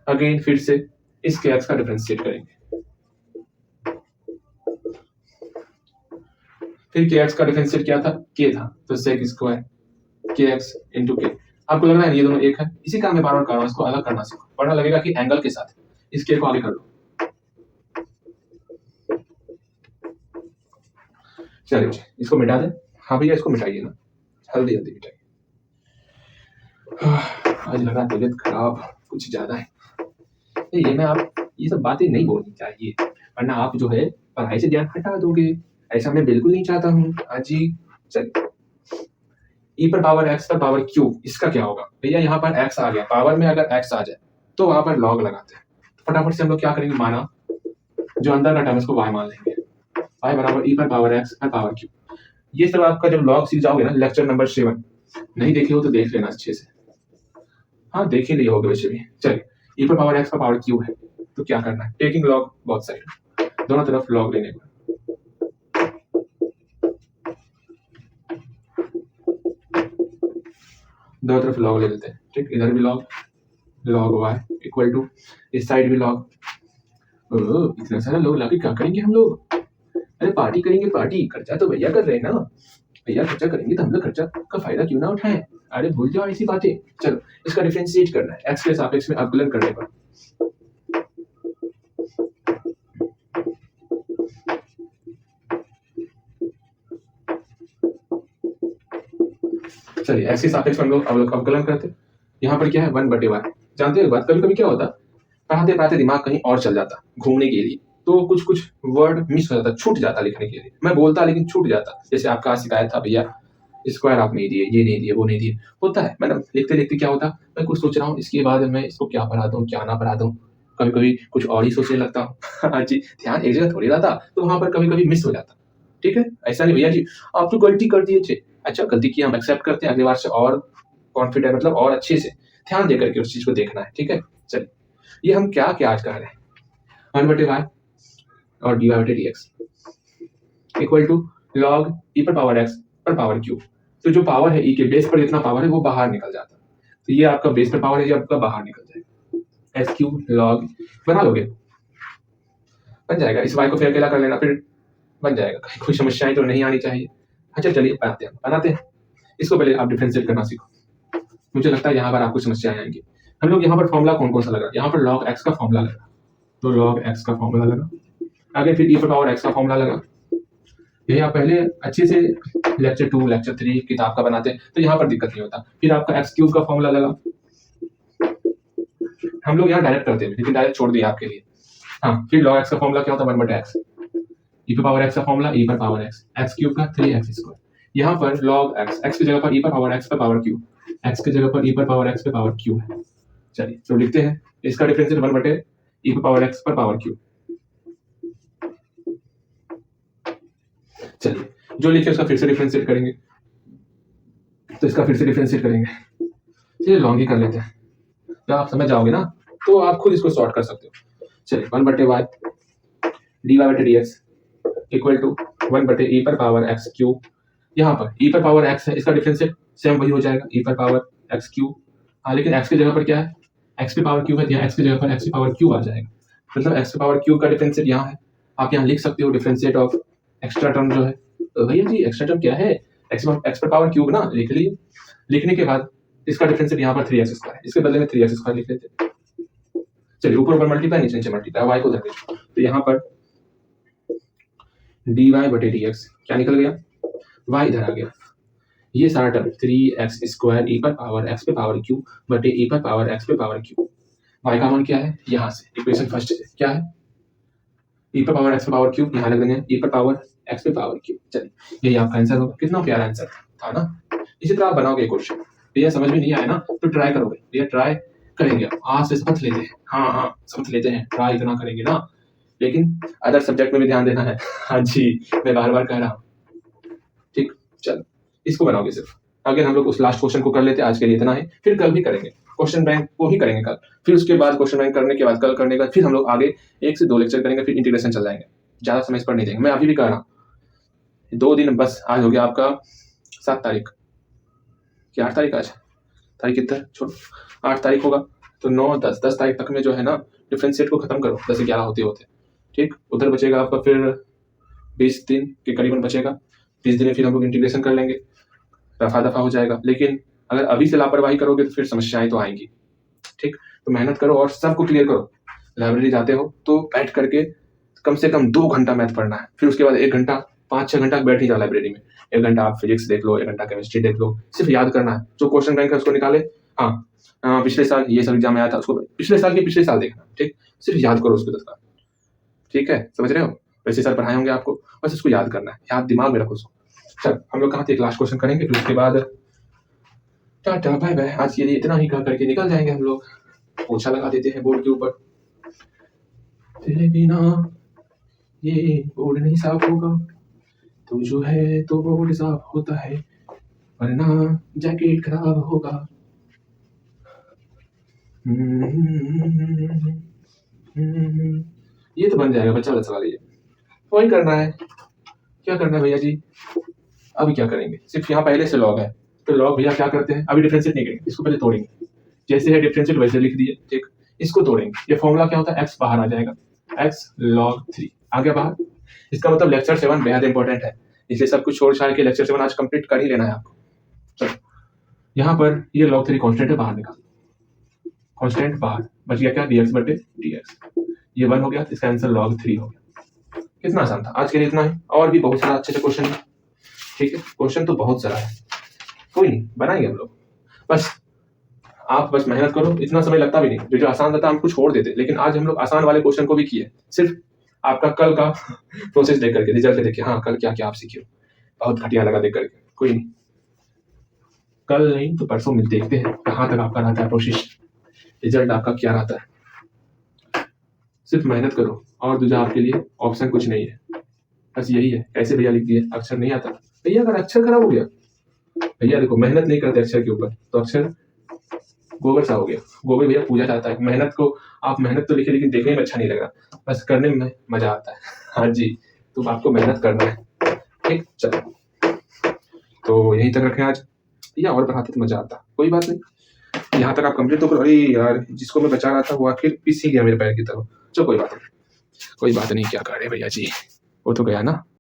again फिर से इस kx का डिफरेंशिएट करेंगे, फिर kx का डिफरेंशिएट क्या था, k था, तो sec square kx into k। आपको लग रहा है ये दोनों एक है, इसी का मैं बार बार कर रहा हूँ, इसको अलग करना सीखो, वरना लगेगा कि एंगल के साथ इस k को आगे कर लो। चलिए इसको मिटा दें, हाँ भैया इसको मिटाइए ना, जल्दी जल्दी मिटाइए। आज लगा तबीयत खराब कुछ ज्यादा है, ये मैं आप ये सब बातें नहीं बोलनी चाहिए, वरना आप जो है पढ़ाई से ध्यान हटा दोगे, ऐसा मैं बिल्कुल नहीं चाहता हूँ। हाँ जी, चलिए e पर पावर x पर पावर q, इसका क्या होगा भैया, यहाँ पर x आ गया, पावर में अगर x आ जाए तो वहां पर log लगाते हैं, फटाफट से हम लोग क्या करेंगे, माना जो अंदर का टर्म इसको y मान लेंगे, y बराबर e पर पावर x पर पावर q। ये सब आपका जब log सीख जाओगे ना, लेक्चर नंबर 7, नहीं देखे हो तो देख लेना अच्छे से, हाँ देख ही लिए होगे वैसे भी। चलिए e पर पावर x पर पावर q है, तो क्या करना है, टेकिंग log बोथ साइड, दोनों तरफ log लेने को, दोनों तरफ log ले लेते हैं, ठीक, इधर भी log y इक्वल टू इस साइड भी log। इतना सारा log लाके क्या करेंगे हम लोग, अरे पार्टी करेंगे, पार्टी, खर्चा तो भैया कर रहे हैं ना, भैया खर्चा करेंगे तो हम लोग खर्चा का फायदा क्यों ना उठाएं, अरे भूल जाओ ऐसी बातें। चलो इसका डिफरेंशिएट करना है, x के सापेक्ष में अवकलन करने पर, चलिए x के सापेक्ष में हम लोग अवकलन करते हैं, यहाँ पर क्या है 1/y, जानते हो बात, कभी कभी क्या होता पढ़ाते पढ़ाते दिमाग कहीं और चल जाता घूमने के लिए, तो कुछ कुछ वर्ड मिस हो जाता, छूट जाता लिखने के लिए, मैं बोलता लेकिन छूट जाता, जैसे आपका शिकायत था भैया स्क्वायर आप नहीं दिए, ये नहीं दिए, वो नहीं दिए, होता है मैडम, लिखते लिखते क्या होता, मैं कुछ सोच रहा हूँ इसके बाद मैं इसको क्या पढ़ा दूँ क्या ना पढ़ा दूँ, कभी कभी कुछ और ही सोचने लगता हूँ। हाँ जी, ध्यान एक जगह थोड़ी रहता, तो वहां पर कभी कभी मिस हो जाता, ठीक है, ऐसा नहीं भैया जी आप तो गलती कर दिए थे, अच्छा गलती की हम एक्सेप्ट करते हैं, अगली बार से और कॉन्फिडेंट मतलब और अच्छे से ध्यान देकर के उस चीज को देखना है, ठीक है। चलिए ये हम क्या क्या आज कर रहे हैं, 1/y और dy बटे dx equal to log e पर पावर x पर पावर q, तो जो पावर है e के बेस पर जितना पावर है वो बाहर निकल जाता है, तो ये आपका बेस पर पावर है, ये आपका बाहर निकल जाएगा, एस क्यू लॉग, बना लोगे बन जाएगा, इस y को फिर अकेला कर लेना, फिर बन जाएगा, कहीं कोई समस्याएं तो नहीं आनी चाहिए। अच्छा चलिए बनाते हैं, इसको पहले आप डिफरेंशिएट करना सीखो, मुझे लगता है यहाँ पर आपको समस्याएं आएंगी। हम लोग यहाँ पर फॉर्मूला कौन कौन सा लगा, यहाँ पर log x का फॉर्मूला लगा, तो log x का फॉर्मूला लगा, आगे फिर e पर पावर x का फॉर्मूला लगा, ये आप पहले अच्छे से लेक्चर 2 लेक्चर 3 किताब का बनाते हैं तो यहाँ पर दिक्कत नहीं होता, फिर आपका x क्यूब का फॉर्मूला लगा, हम लोग यहाँ डायरेक्ट करते हैं लेकिन डायरेक्ट छोड़ दिया आपके लिए, हाँ फिर log x का फॉर्मूला क्या होता है 1/x, e पर पावर x का फॉर्मूला e पर पावर x क्यूब का 3x स्क्वायर, यहाँ पर log x की जगह पर e पर पावर x पर पावर q, x की जगह पर e पर पावर x पर पावर q है। चलिए तो लिखते हैं इसका डिफरेंशिएट 1/e पर पावर x पर पावर q। चलिए जो लिखे उसका फिर से डिफरेंशिएट करेंगे, तो इसका फिर से डिफरेंशिएट करेंगे, चलिए लॉन्ग ही कर लेते हैं, जब आप समझ जाओगे ना तो आप खुद इसको सॉर्ट कर सकते हो। चलिए 1/y dy बटे dx इक्वल टू 1/e पर पावर x क्यूब, यहाँ पर e पर पावर x है, इसका डिफरेंशिएट सेम वही हो जाएगा e पर पावर x क्यूब, हाँ लेकिन x की जगह पर क्या है, x की पावर क्यूब है, यहाँ x की जगह पर x की पावर क्यूब आ जाएगा, मतलब x की पावर क्यूब का डिफरेंशिएट यहाँ है, आप यहाँ लिख सकते हो डिफरेंशिएट ऑफ एक्स्ट्रा टर्म जो है, तो भैया जी एक्स्ट्रा टर्म क्या है, x पर पावर क्यूब ना लिख लिए, लिखने के बाद इसका डिफरेंशिएट यहाँ पर 3x स्क्वायर, इसके बदले में 3x स्क्वायर लिख लेते, चलिए ऊपर मल्टीप्लाई नीचे मल्टीप्लाई, y को धर, तो यहाँ पर dy बटे dx क्या निकल गया, y इधर आ गया, ये सारा टर्म 3x स्क्वायर e पर पावर x पे पावर q बटे e पर पावर x पे पावर q, y का मान क्या है, यहाँ से इक्वेशन फर्स्ट से क्या है ई पर पावर एक्स पर पावर क्यूब यहाँ लग देंगे ई पर पावर एक्स पे पावर क्यूब। चलिए यही आपका आंसर होगा। कितना प्यारा आंसर था ना। इसी तरह आप बनाओगे क्वेश्चन। भैया समझ में नहीं आया ना तो ट्राई करोगे। भैया ट्राई करेंगे आप। आज से शपथ लेते हैं। हाँ शपथ लेते हैं ट्राई इतना करेंगे ना। लेकिन अदर सब्जेक्ट में भी ध्यान देना है। हाँ जी मैं बार बार कह रहा हूँ। ठीक चलो इसको बनाओगे सिर्फ। अगर हम लोग उस लास्ट क्वेश्चन को कर लेते हैं। आज के लिए इतना ही। फिर कल भी करेंगे क्वेश्चन बैंक को ही करेंगे कल। फिर उसके बाद क्वेश्चन बैंक करने के बाद कल करने का फिर हम लोग आगे 1 से 2 लेक्चर करेंगे। फिर इंटीग्रेशन चल जाएंगे। ज्यादा समय इस पर नहीं देंगे। मैं अभी भी कह रहा हूँ 2 दिन बस। आज हो गया आपका 7 तारीख क्या 8 तारीख। आज तारीख कितना छोड़ो 8 तारीख होगा तो 9 10 तारीख तक में जो है ना डिफरेंशिएट को खत्म करो। 10 11 होते होते ठीक। उधर बचेगा आपका फिर 20 दिन के करीबन बचेगा। 20 दिन में फिर हम लोग इंटीग्रेशन कर लेंगे। रफा दफा हो जाएगा। लेकिन अगर अभी से लापरवाही करोगे तो फिर समस्याएं तो आएंगी। ठीक तो मेहनत करो और सबको क्लियर करो। लाइब्रेरी जाते हो तो बैठ करके कम से कम 2 घंटा मैथ पढ़ना है। फिर उसके बाद 1 घंटा 5-6 घंटा बैठ ही जाओ लाइब्रेरी में। 1 घंटा आप फिजिक्स देख लो 1 घंटा केमिस्ट्री देख लो। सिर्फ याद करना है। जो क्वेश्चन बैंक है उसको निकाले। पिछले साल ये सब एग्जाम में आया था उसको पिछले साल के पिछले साल देखना। ठीक सिर्फ याद करो उसको तत्काल। ठीक है समझ रहे हो। वैसे सर पढ़ाए होंगे आपको बस उसको याद करना है। याद दिमाग में रखो उसको। चल हम लोग कहाँ थे। एक लास्ट क्वेश्चन करेंगे फिर उसके बाद टाटा बाय बाय। आज के लिए इतना ही कह करके निकल जाएंगे हम लोग। पोछा लगा देते हैं बोर्ड के ऊपर। तेरे बिना ये बोर्ड नहीं साफ होगा। तू जो है तो बोर्ड साफ होता है वरना जैकेट खराब होगा। ये तो बन जाएगा बच्चा वाला सवाल। ये वही करना है। क्या करना है भैया जी। अभी क्या करेंगे सिर्फ यहाँ पहले से लॉग है तो लॉग भैया क्या करते हैं। अभी डिफरेंशिएट नहीं करेंगे। इसको पहले तोड़ेंगे। जैसे है डिफरेंशिएट वैसे लिख दिए। ठीक इसको तोड़ेंगे। ये फॉर्मूला क्या होता है x बाहर आ जाएगा x log 3 आ गया बाहर। इसका मतलब लेक्चर 7 बेहद इंपॉर्टेंट है। इसलिए सब कुछ छोड़ छाड़ के लेक्चर 7 आज कंप्लीट कर ही लेना है आपको। चलो यहाँ पर ये log 3 कांस्टेंट है बाहर निकाल। कांस्टेंट बाहर बच गया क्या dx बटे dx। ये 1 हो गया इसका आंसर log 3 हो गया। कितना आसान था। आज के लिए इतना ही। और भी बहुत सारा अच्छे से क्वेश्चन है। ठीक है क्वेश्चन तो बहुत सारा है। कोई नहीं बनाएंगे हम लोग। बस आप बस मेहनत करो। इतना समय लगता भी नहीं। जो आसान रहता है हम कुछ छोड़ देते। लेकिन आज हम लोग आसान वाले क्वेश्चन को भी किए। सिर्फ आपका कल का प्रोसेस देख करके रिजल्ट देखिए। हाँ कल क्या क्या आप सीखे। बहुत घटिया लगा देख करके। कोई नहीं कल नहीं तो परसों मिल देखते हैं कहाँ तक आपका रहता है प्रोसेस। रिजल्ट आपका क्या रहता है। सिर्फ मेहनत करो और दूसरा आपके लिए ऑप्शन कुछ नहीं है। बस यही है। कैसे भैया लिख दिए अक्षर नहीं आता। भैया अगर अक्षर खराब हो गया भैया देखो मेहनत नहीं करते अक्षर के ऊपर तो अक्षर गोबर सा हो गया। गोबर भैया पूजा जाता है। मेहनत को आप मेहनत तो लिखे लेकिन देखने में अच्छा नहीं लग रहा। बस करने में मजा आता है। हाँ जी तो आपको मेहनत करना है। ठीक चलो तो यहीं तक रखें आज। भैया और पढ़ाते तो मजा आता। कोई बात नहीं यहाँ तक आप कंप्लीट तो करो। अरे यार जिसको मैं बचा रहा था वो आखिर पिस ही गया मेरे पैर की तरफ। चलो कोई बात नहीं क्या कर रहे भैया जी। वो तो गया ना।